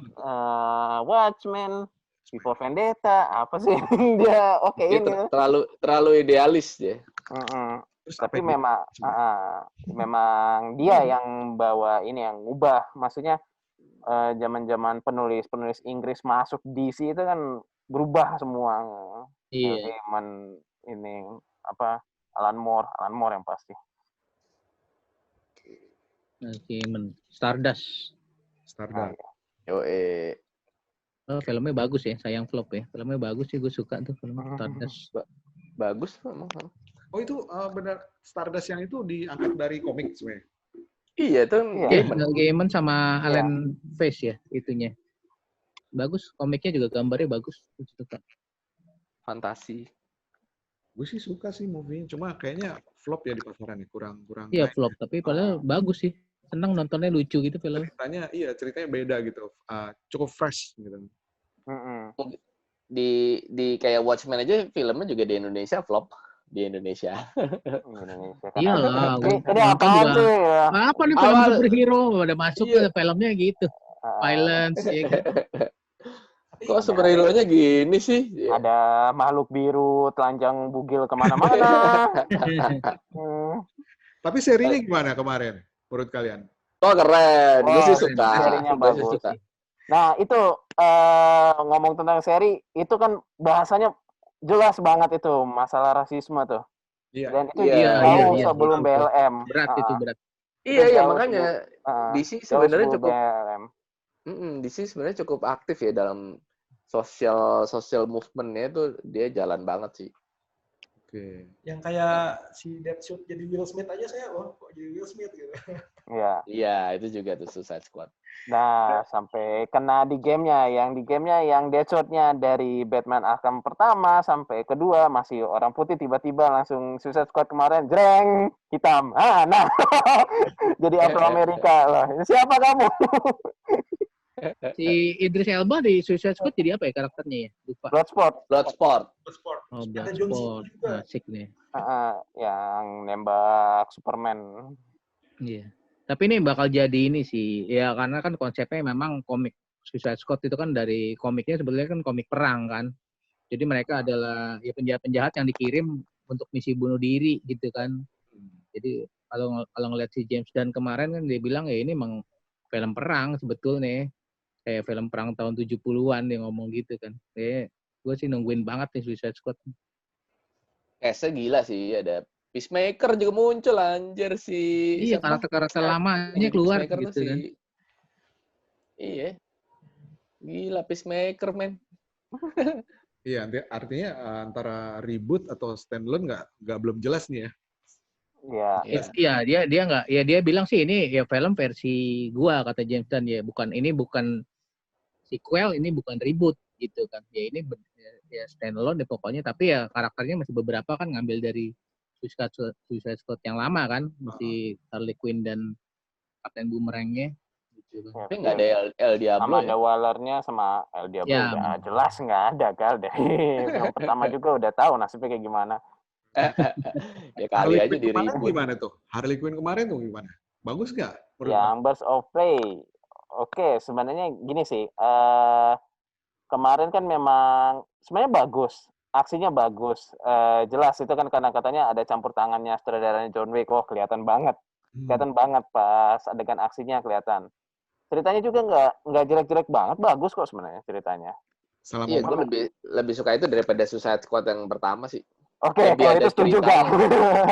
Watchmen, Before Vendetta, apa sih dia ini? Terlalu idealis dia. Tapi memang dia yang bawa ini, yang ngubah. Maksudnya zaman-zaman penulis Inggris masuk DC itu kan berubah semua. Iya. Ini apa? Alan Moore yang pasti. Stardust. Filmnya bagus ya, sayang flop ya. Filmnya bagus sih, gue suka tuh film Stardust. Bagus memang. Oh itu benar Stardust yang itu diangkat dari komik sebenarnya. Iya tuh. Gaiman sama Alan Face ya itunya. Bagus, komiknya juga gambarnya bagus. Suka. Fantasi. Gue sih suka sih movie-nya, cuma kayaknya flop ya di pasaran, kurang. Iya flop, tapi padahal bagus sih. Senang nontonnya, lucu gitu film. Ceritanya beda gitu, cukup fresh gitu. Di kayak Watchmen aja filmnya juga di Indonesia flop. Di Indonesia. Iya lah. Ini apaan sih? Apa nih film superhero? Udah masuk ke filmnya gitu. Violence ya gitu. Kok superhero-nya gini sih? Ada makhluk biru, telanjang bugil kemana-mana. Tapi serinya gimana kemarin menurut kalian? Oh keren, gue sih suka. Serinya bagus. Nah itu ngomong tentang seri, itu kan bahasanya jelas banget itu masalah rasisme tuh. Iya. Dan itu jauh sebelum BLM. Berat itu berat. Iya makanya DC sebenarnya cukup. DC sebenarnya cukup aktif ya dalam social movement-nya itu dia jalan banget sih. Oke. Yang kayak si Deadshot jadi Will Smith aja saya, kok jadi Will Smith gitu. Iya. Iya, itu juga tuh Suicide Squad. Nah, sampai kena di gamenya. Yang di gamenya yang Deadshot-nya dari Batman Arkham pertama sampai kedua masih orang putih, tiba-tiba langsung Suicide Squad kemarin, jreng, hitam. Nah. Jadi Afro-Amerika lah. Siapa kamu? Si Idris Elba di Suicide Squad jadi apa ya karakternya ya? Lupa. Bloodsport. Oh, Bloodsport. Asik nih. Yang nembak Superman. Iya. Tapi ini bakal jadi ini sih. Ya karena kan konsepnya memang komik Suicide Squad itu kan dari komiknya sebenarnya kan komik perang kan. Jadi mereka adalah ya penjahat-penjahat yang dikirim untuk misi bunuh diri gitu kan. Jadi kalau ngeliat si James Gunn kemarin kan dia bilang ya ini emang film perang sebetulnya. Kayak film perang tahun 70-an dia ngomong gitu kan. Gue sih nungguin banget nih Suicide Squad. Case-nya gila sih, ada Peacemaker juga muncul anjir si Iya, siapa? karakter-karakter lamanya Jadi keluar Peacemaker tuh gitu kan. Iya. Gila Peacemaker, men. Iya, artinya antara reboot atau standalone nggak belum jelas nih ya. Iya. Iya, dia nggak, ya dia bilang sih ini ya film versi gua kata James Gunn ya, bukan sequel, ini bukan reboot gitu kan. Ya ini ya standalone deh pokoknya, tapi ya karakternya masih beberapa kan ngambil dari Suicide Squad yang lama kan, masih Harley Quinn dan Captain Boomerang-nya gitu kan. Tapi nggak ada El Diablo Amanda Waller-nya sama El Diablo Ya, udah jelas nggak ada Gal dari film pertama juga udah tahu nasibnya kayak gimana. Ya kali Harley aja Quinn di kemarin reboot. gimana tuh? Harley Quinn kemarin tuh gimana? Bagus nggak? Yang Birds of Prey. Oke, sebenarnya gini sih. Kemarin kan memang sebenarnya bagus. Aksinya bagus. Jelas itu kan karena katanya ada campur tangannya sutradaranya John Wick. Oh, kelihatan banget. Kelihatan banget pas adegan aksinya kelihatan. Ceritanya juga nggak jelek-jelek banget. Bagus kok sebenarnya ceritanya. Iya, gue lebih suka itu daripada Suicide Squad yang pertama sih. Oke, kalau itu setuju gak?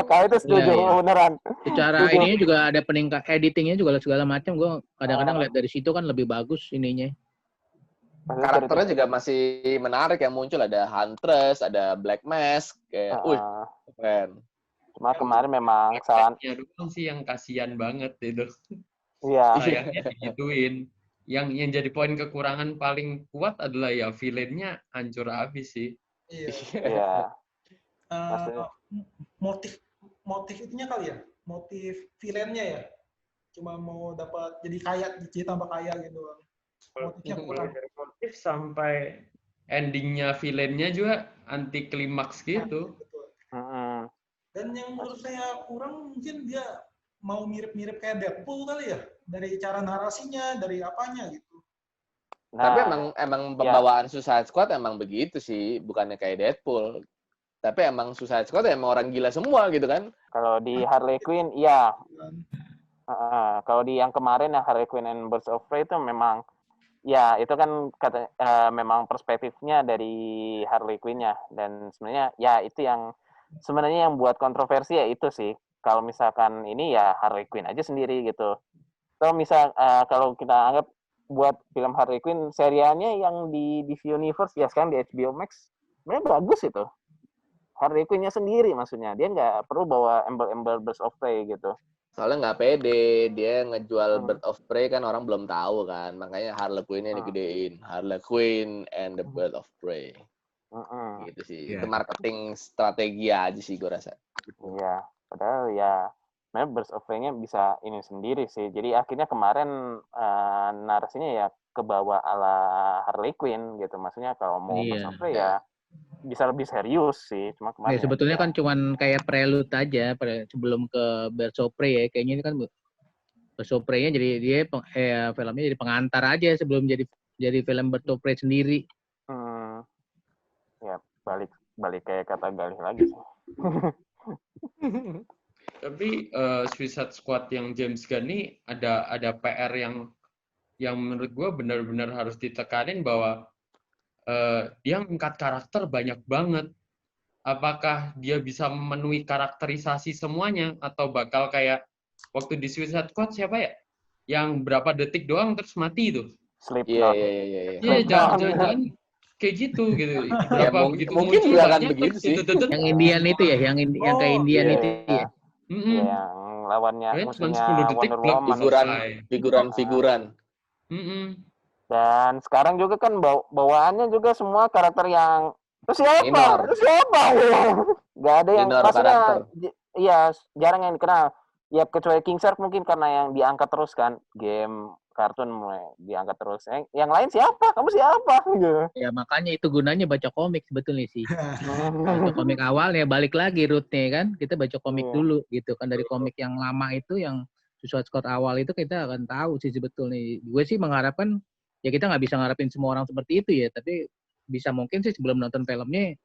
Kalau itu setuju, beneran. Secara ininya juga ada peningkat, editingnya juga segala macam. Gue kadang-kadang lihat dari situ kan lebih bagus ininya. Karakternya juga masih menarik yang muncul. Ada Huntress, ada Black Mask. Kayak, keren. Cuma kemarin memang Black-nya doang sih yang kasihan banget itu. Iya. Sayangnya digituin. Yang jadi poin kekurangan paling kuat adalah ya villain-nya hancur habis sih. Iya. Motif itunya kali ya, motif villainnya ya, cuma mau dapat jadi kaya, jadi tambah kaya gitu. Motifnya kurang. Motif sampai endingnya villainnya juga anti klimaks gitu. Dan yang menurut saya kurang mungkin dia mau mirip-mirip kayak Deadpool kali ya, dari cara narasinya, dari apanya gitu. Tapi emang pembawaan Suicide Squad emang begitu sih, bukannya kayak Deadpool. Tapi emang Suicide Squad emang orang gila semua gitu kan. Kalau di Harley Quinn, iya. Kalau di yang kemarin yang Harley Quinn and Birds of Prey itu memang, ya itu kan memang perspektifnya dari Harley Quinn-nya. Dan sebenarnya ya itu yang sebenarnya yang buat kontroversi ya itu sih. Kalau misalkan ini ya Harley Quinn aja sendiri gitu. Atau misal kalau kita anggap buat film Harley Quinn, serialnya yang di DC Universe ya sekarang di HBO Max, sebenarnya bagus itu. Harley Quinn-nya sendiri maksudnya. Dia nggak perlu bawa embel-embel Birds of Prey gitu. Soalnya nggak pede. Dia ngejual Birds of Prey kan orang belum tahu kan. Makanya Harley Quinn-nya digedein. Harley Quinn and the Birds of Prey. Gitu sih. Itu marketing strategi aja sih gue rasa. Iya. Padahal ya sebenarnya Birds of Prey-nya bisa ini sendiri sih. Jadi akhirnya kemarin narasinya ya kebawa ala Harley Quinn gitu. Maksudnya kalau mau Birds of Prey ya bisa lebih serius sih. Cuma kemarin sebetulnya kan cuman kayak prelude aja sebelum ke Birds of Prey ya. Kayaknya ini kan Birds of Prey-nya jadi dia filmnya jadi pengantar aja sebelum jadi film Birds of Prey sendiri. Ya balik kayak kata Galih lagi sih. Tapi Suicide Squad yang James Gunn ini ada PR yang menurut gue benar-benar harus ditekanin bahwa dia ngangkat karakter banyak banget. Apakah dia bisa memenuhi karakterisasi semuanya atau bakal kayak waktu di Suicide Squad siapa ya? Yang berapa detik doang terus mati itu. Slipknot. Iya, jangan kayak gitu. Berapa begitu mungkin muncul juga akan banyak begitu sih. Yang Indian itu ya, yang kayak Indian itu ya. Yang lawannya musuhnya Wonder Woman. Figuran. Dan sekarang juga kan bawaannya juga semua karakter yang terus siapa? Gak ada yang maksudnya iya jarang yang dikenal. Ya kecuali King Shark mungkin karena yang diangkat terus kan game kartun mulai diangkat terus. Yang lain siapa? Kamu siapa? Ya makanya itu gunanya baca komik sebetulnya sih. Baca komik awal ya balik lagi rootnya kan. Kita baca komik dulu gitu kan, dari komik yang lama itu yang Suicide Squad awal itu kita akan tahu sih sebetulnya. Gue sih mengharapkan ya kita nggak bisa ngarepin semua orang seperti itu ya, tapi bisa mungkin sih sebelum nonton filmnya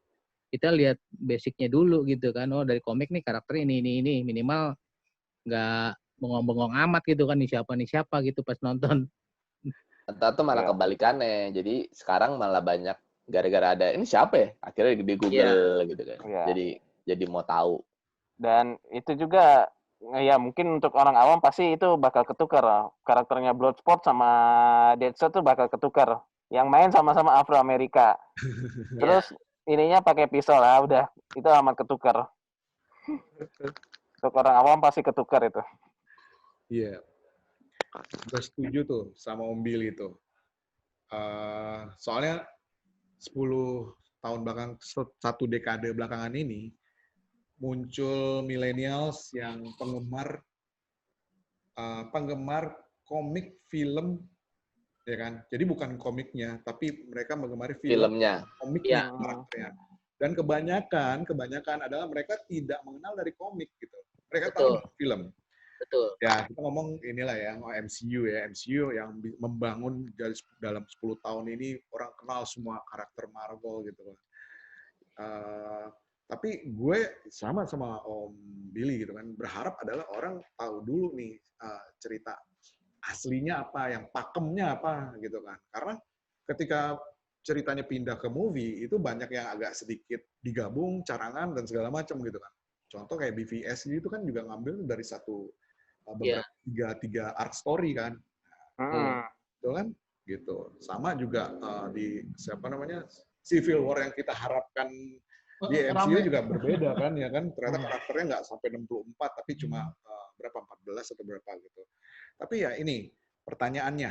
kita lihat basicnya dulu gitu kan. Oh dari komik nih karakter ini minimal nggak bengong-bengong amat gitu kan, nih siapa gitu pas nonton. Atau malah kebalikannya. Jadi sekarang malah banyak gara-gara ada ini siapa ya? Akhirnya di Google gitu kan. Iya. Jadi mau tahu. Dan itu juga ya mungkin untuk orang awam pasti itu bakal ketukar. Karakternya Bloodsport sama Deadshot tuh bakal ketukar. Yang main sama-sama Afro-Amerika. Terus ininya pakai pisau lah, udah itu amat ketukar. Untuk orang awam pasti ketukar itu. Iya. Gue setuju tuh sama Om Billy itu. Soalnya 10 tahun belakang, 1 dekade belakangan ini, muncul millennials yang penggemar komik, film, ya kan? Jadi bukan komiknya, tapi mereka menggemari Filmnya. komiknya, karakternya. Dan kebanyakan adalah mereka tidak mengenal dari komik gitu. Mereka tahu dari film. Betul. Ya, kita ngomong inilah ya, MCU ya. MCU yang membangun dalam 10 tahun ini orang kenal semua karakter Marvel gitu kan. Tapi gue sama Om Billy gitu kan, berharap adalah orang tahu dulu nih cerita aslinya apa, yang pakemnya apa gitu kan. Karena ketika ceritanya pindah ke movie, itu banyak yang agak sedikit digabung, carangan, dan segala macam gitu kan. Contoh kayak BVS gitu kan juga ngambil dari beberapa tiga arc story kan. Gitu kan? Gitu. Sama juga di Civil War yang kita harapkan di MCU juga berbeda kan, ya kan. Ternyata karakternya nggak sampai 64, tapi cuma berapa, 14 atau berapa gitu. Tapi ya ini pertanyaannya,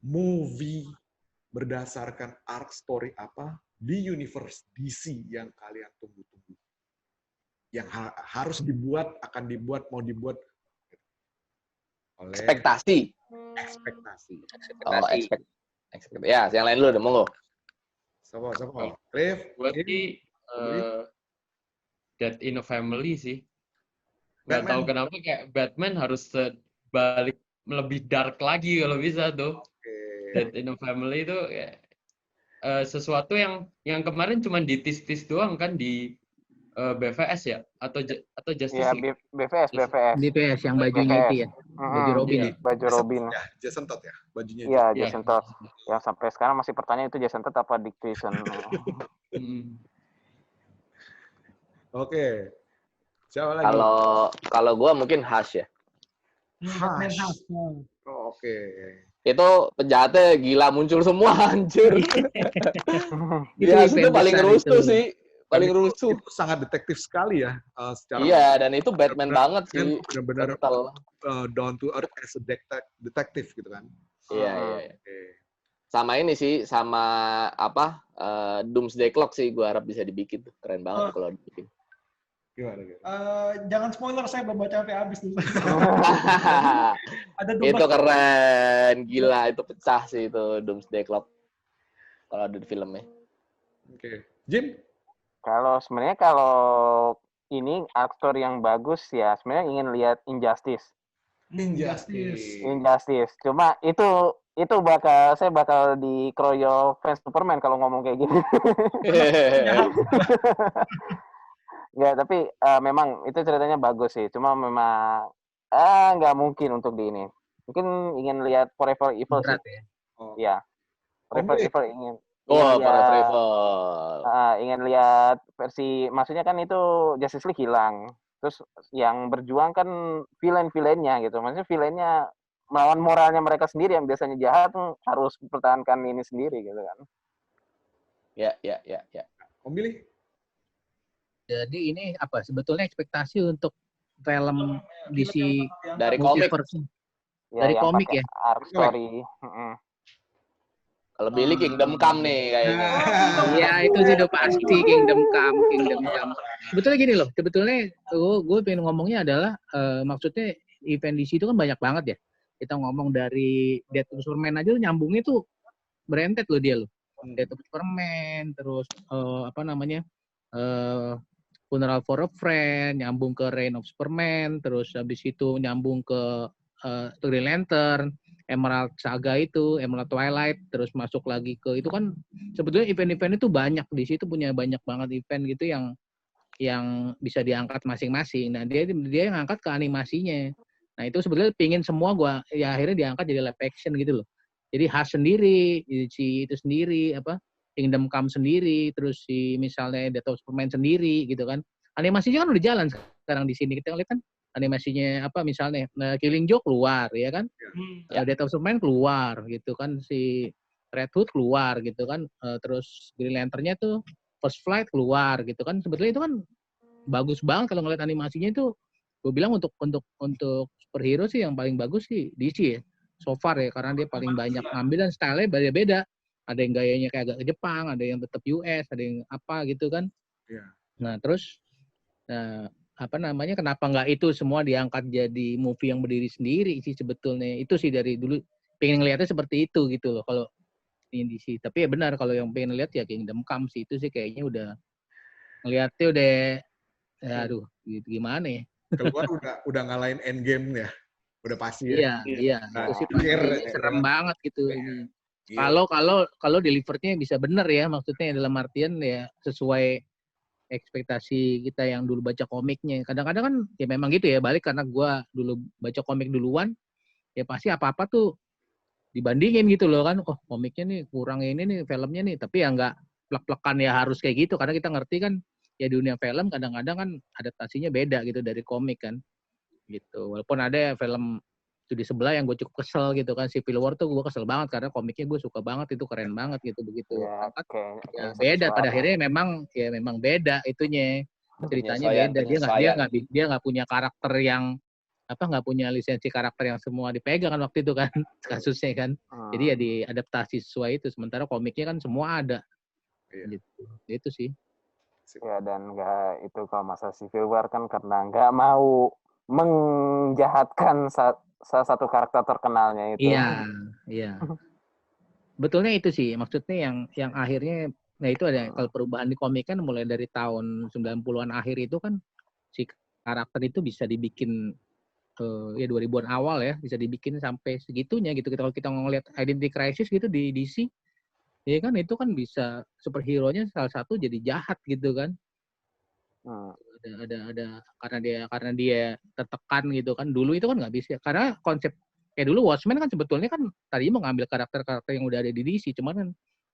movie berdasarkan arc story apa di universe DC yang kalian tunggu-tunggu? Yang harus dibuat, akan dibuat, mau dibuat oleh Ekspektasi. Ya, yang lain dulu deh, monggo. Siapa? Cliff? Gue sih Death in a Family sih. Nggak tahu kenapa kayak Batman harus balik lebih dark lagi kalau bisa tuh. Death in a Family itu sesuatu yang kemarin cuma ditis-tis doang kan di BVS ya atau Justice League. BVS yang bajunya itu ya. Baju Robin ya. Baju Robin. Ya, Jason Todd ya, bajunya. Iya, Jason Todd. Yang sampai sekarang masih pertanyaan itu Jason Todd apa Dick Grayson. Oke. Siapa lagi? Kalau gue mungkin Hush ya. Oke. Itu penjahatnya gila muncul semua anjir. Dia itu paling rusuh sih. Paling rusuh. Itu sangat detektif sekali ya. Secara dan itu Batman banget sih. Benar-benar down to earth as a detective gitu kan. Iya. Sama ini sih, sama Doomsday Clock sih, gue harap bisa dibikin tuh. Keren banget kalau dibikin. Gimana? Jangan spoiler, saya belum baca sampai habis dulu. Itu keren, gila, itu pecah sih itu Doomsday Clock. Kalau ada di filmnya. Oke. Jim? Kalau ini aktor yang bagus ya, sebenarnya ingin lihat Injustice. Cuma itu saya bakal dikeroyok fans Superman kalau ngomong kayak gini. Nggak, tapi memang itu ceritanya bagus sih. Cuma memang nggak mungkin untuk di ini. Mungkin ingin lihat Forever Evil sih. Ya. Forever Evil ingin. Ingin lihat versi, maksudnya kan itu Justice League hilang. Terus yang berjuang kan villain-villainnya gitu. Maksudnya villainnya melawan moralnya mereka sendiri yang biasanya jahat harus mempertahankan ini sendiri gitu kan. Ya. Om Billy? Jadi ini sebetulnya ekspektasi untuk film DC dari komik. Dari komik ya. Arc story. Kalau Billy Kingdom Come nih kayaknya. Iya, itu sudah pasti Kingdom Come. Sebetulnya gini loh, gue pengen ngomongnya adalah maksudnya event DC itu kan banyak banget ya. Kita ngomong dari Death of Superman aja nyambungnya tuh berentet loh dia loh. Death of Superman, terus Funeral for a Friend, nyambung ke Reign of Superman, terus habis itu nyambung ke Green Lantern, Emerald Saga itu, Emerald Twilight, terus masuk lagi ke itu kan sebetulnya event-event itu banyak di situ punya banyak banget event gitu yang yang bisa diangkat masing-masing. Nah, dia yang angkat ke animasinya. Nah, itu sebenarnya pingin semua ya akhirnya diangkat jadi live action gitu loh. Jadi Hush sendiri, si itu sendiri, Kingdom Come sendiri, terus si misalnya Death of Superman sendiri gitu kan. Animasinya kan udah jalan sekarang di sini. Kita lihat kan animasinya misalnya Killing Joke keluar ya kan. Death of Superman keluar gitu kan, si Red Hood keluar gitu kan. Terus Green Lantern-nya tuh First Flight keluar gitu kan. Sebetulnya itu kan bagus banget kalau ngeliat animasinya itu. Gue bilang untuk superhero sih yang paling bagus sih DC ya. So far ya, karena dia paling banyak ngambil dan style-nya beda-beda. Ada yang gayanya kayak agak ke Jepang, ada yang tetap US, ada yang apa gitu kan. Iya. Nah, terus kenapa nggak itu semua diangkat jadi movie yang berdiri sendiri sih sebetulnya. Itu sih dari dulu pengen ngeliatnya seperti itu gitu loh kalau ini sih. Tapi ya benar, kalau yang pengen lihat ya Kingdom Come sih, itu sih kayaknya udah ngeliatnya udah aduh gimana ya. Keluar udah ngalahin Endgame ya. Udah pasti ya. Iya, Nah, itu sih pasti serem banget gitu. Iya. Kalau delivernya bisa bener ya, maksudnya dalam artian ya sesuai ekspektasi kita yang dulu baca komiknya. Kadang-kadang kan ya memang gitu ya, balik karena gua dulu baca komik duluan, ya pasti apa-apa tuh dibandingin gitu loh kan. Oh, komiknya nih kurang ini nih, filmnya nih. Tapi ya nggak plek-plekan ya harus kayak gitu, karena kita ngerti kan ya dunia film kadang-kadang kan adaptasinya beda gitu dari komik kan. Gitu. Walaupun ada film itu di sebelah yang gue cukup kesel gitu kan, Civil War tuh gue kesel banget karena komiknya gue suka banget, itu keren banget gitu begitu angkat ya beda pada akhirnya memang beda itunya, ceritanya beda, dia nggak punya karakter yang nggak punya lisensi karakter yang semua dipegang kan waktu itu kan kasusnya kan, jadi ya diadaptasi sesuai itu, sementara komiknya kan semua ada. Gitu. Itu sih ya. Dan nggak itu kalau masa Civil War kan karena nggak mau menjahatkan salah satu karakter terkenalnya itu. Iya. Betulnya itu sih, maksudnya yang akhirnya, nah itu ada kalau perubahan di komik kan mulai dari tahun 90-an akhir itu kan si karakter itu bisa dibikin ya 2000-an awal ya, bisa dibikin sampai segitunya gitu. Kalau kita ngelihat Identity Crisis gitu di DC, ya kan itu kan bisa superhero-nya salah satu jadi jahat gitu kan. Ada karena dia tertekan gitu kan, dulu itu kan nggak bisa karena konsep kayak dulu Watchmen kan sebetulnya kan tadinya mau ngambil karakter yang udah ada di DC, cuman kan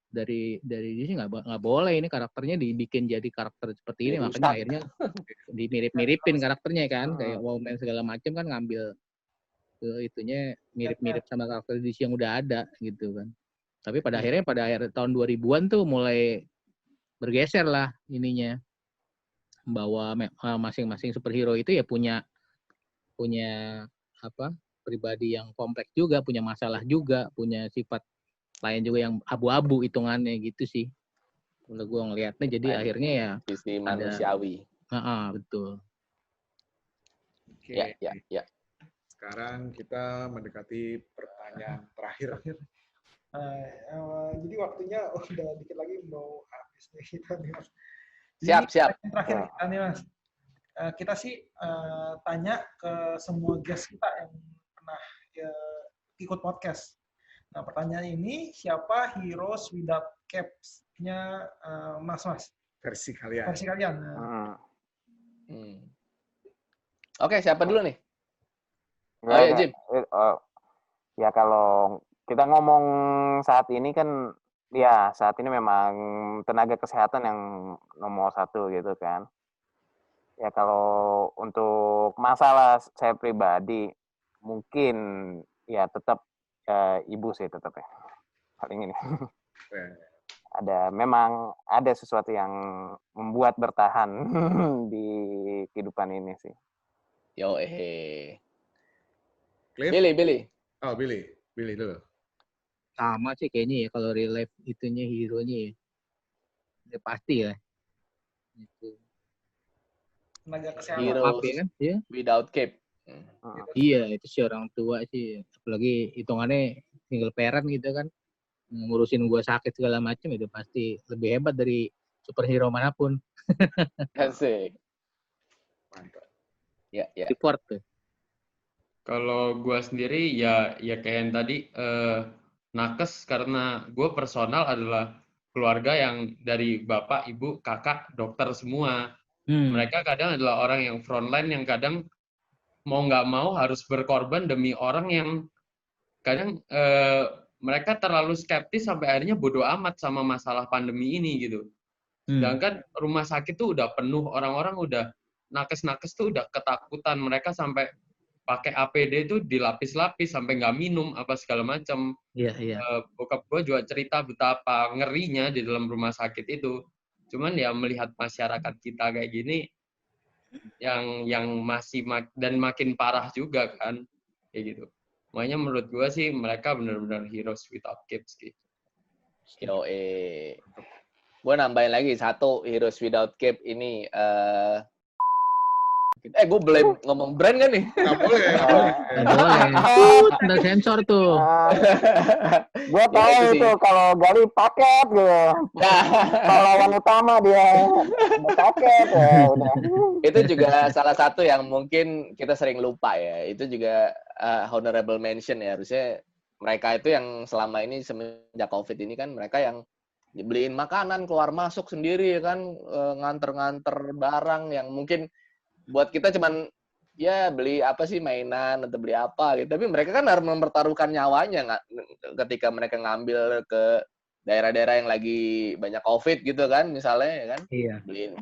dari DC nggak boleh ini karakternya dibikin jadi karakter seperti ini, makanya akhirnya dimirip-miripin karakternya kan, kayak Woman segala macam kan ngambil itunya mirip-mirip sama karakter DC yang udah ada gitu kan. Tapi pada akhir tahun 2000-an tuh mulai bergeser lah ininya, bahwa masing-masing superhero itu ya punya pribadi yang kompleks juga, punya masalah juga, punya sifat lain juga yang abu-abu hitungannya gitu sih. Kalau gue ngelihatnya jadi akhirnya ya sisi manusiawi. Betul. Oke. Ya. Sekarang kita mendekati pertanyaan terakhir. Jadi waktunya udah dikit lagi mau habis nih kita nih Mas. Siap. Terakhir kita nih Mas. Kita sih tanya ke semua guest kita yang pernah ikut podcast. Nah, pertanyaan ini, siapa heroes without caps-nya Mas? Versi kalian. Oke, siapa dulu nih? Jim. Ya kalau kita ngomong saat ini kan, ya saat ini memang tenaga kesehatan yang nomor 1 gitu kan. Ya kalau untuk masalah saya pribadi, mungkin ya tetap ibu sih tetap ya. Paling ini. Memang ada sesuatu yang membuat bertahan di kehidupan ini sih. Billy. Oh, Billy dulu. Sama sih kayaknya ya, kalau real life itunya hero-nya ya pasti ya. Itu. Tenaga kesehatan. Heroes kan? Ya. Without cape. Iya, itu sih orang tua sih. Apalagi hitungannya single parent gitu kan. Ngurusin gua sakit segala macam, itu pasti lebih hebat dari superhero manapun. Asik. Mantap. Ya. Support tuh. Kalau gue sendiri ya kayak yang tadi nakes, karena gue personal adalah keluarga yang dari bapak, ibu, kakak, dokter semua. Mereka kadang adalah orang yang frontline yang kadang mau nggak mau harus berkorban demi orang yang kadang mereka terlalu skeptis sampai akhirnya bodoh amat sama masalah pandemi ini gitu. Sedangkan rumah sakit tuh udah penuh, orang-orang udah nakes-nakes tuh udah ketakutan, mereka sampai pakai APD itu dilapis-lapis sampai nggak minum apa segala macam. Bokap gue juga cerita betapa ngerinya di dalam rumah sakit itu. Cuman ya melihat masyarakat kita kayak gini, yang masih dan makin parah juga kan, kayak gitu. Makanya menurut gue sih mereka benar-benar heroes without capes gitu. Gue nambahin lagi satu heroes without cape ini. Gue boleh ngomong brand kan nih? Nggak boleh. Nggak boleh. Ntar sensor tuh. Gue tahu itu kalau Gali paket gitu. Kalau lawan utama dia paket ya udah. Itu juga salah satu yang mungkin kita sering lupa ya. Itu juga honorable mention ya. Harusnya mereka itu yang selama ini semenjak COVID ini kan mereka yang beliin makanan keluar masuk sendiri kan, nganter-nganter barang yang mungkin buat kita cuman ya beli apa sih mainan atau beli apa gitu, tapi mereka kan harus mempertaruhkan nyawanya ketika mereka ngambil ke daerah-daerah yang lagi banyak COVID gitu kan, misalnya ya kan,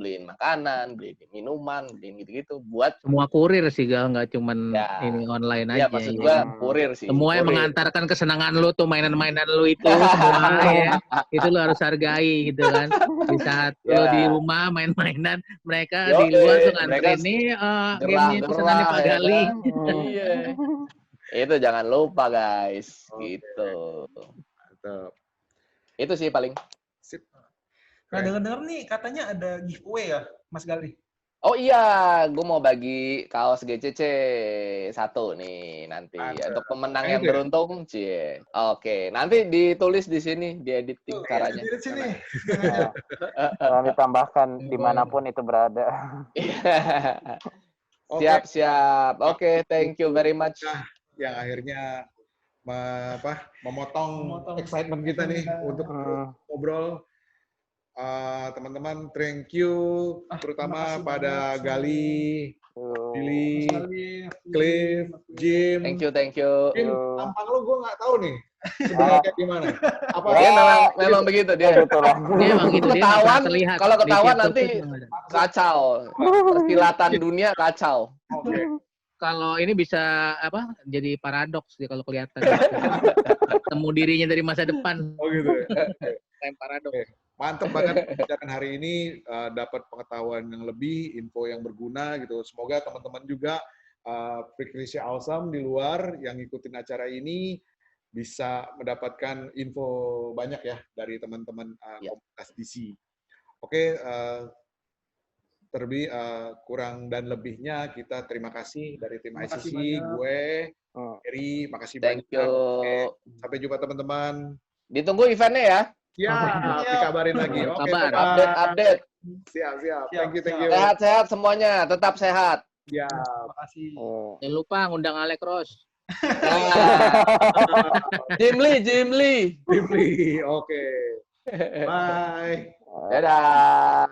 beliin makanan, beliin minuman, beliin gitu-gitu buat semua kurir sih Gal, nggak cuman ini online aja. Iya, maksud gua kurir sih. Semua yang mengantarkan kesenangan lu tuh, mainan-mainan lu itu semua ya. Itu lu harus hargai gitu kan. Di saat lu di rumah main-mainan, mereka di luar tuh nganterin nih gamenya pesanannya Pak Gali. Iya. Itu jangan lupa guys, gitu. Mantap. Itu sih paling. Sip. Nah, dengar-dengar nih katanya ada giveaway ya, Mas Gali? Oh iya, gue mau bagi kaos GCC 1 nih nanti. Untuk pemenang yang beruntung, cie. Oke, nanti ditulis di sini, diediting caranya. Di sini. Jangan ditambahkan dimanapun itu berada. Siap. Oke, thank you very much. Nah, yang akhirnya memotong excitement kita nih untuk ngobrol. Teman-teman, thank you terutama pada Gali, Billy, Cliff, Jim. Thank you. Jim, tampang lu gue nggak tahu nih sebenarnya kayak gimana. Apa dia memang begitu dia. Dia memang gitu, dia ketahuan, terlihat. kalau ketahuan nanti kacau. Persilatan dunia kacau. Oke. Kalau ini bisa jadi paradoks dia kalau kelihatan. Temu dirinya dari masa depan. Oh gitu ya. Time paradoks. Okay. Mantap banget pembicaraan hari ini, dapat pengetahuan yang lebih, info yang berguna gitu. Semoga teman-teman juga Frequency Awesome di luar yang ngikutin acara ini bisa mendapatkan info banyak ya dari teman-teman komunitas DC. Oke, terlebih kurang dan lebihnya kita terima kasih dari tim ICC, gue, Eri, makasih banyak. Oke, sampai jumpa teman-teman. Ditunggu eventnya ya. Ya, dikabarin lagi. Oke, update. Siap. Thank you. Sehat-sehat semuanya, tetap sehat. Ya, makasih. Jangan lupa ngundang Alek Ross. Jim Lee. Oke. Bye. Dadah.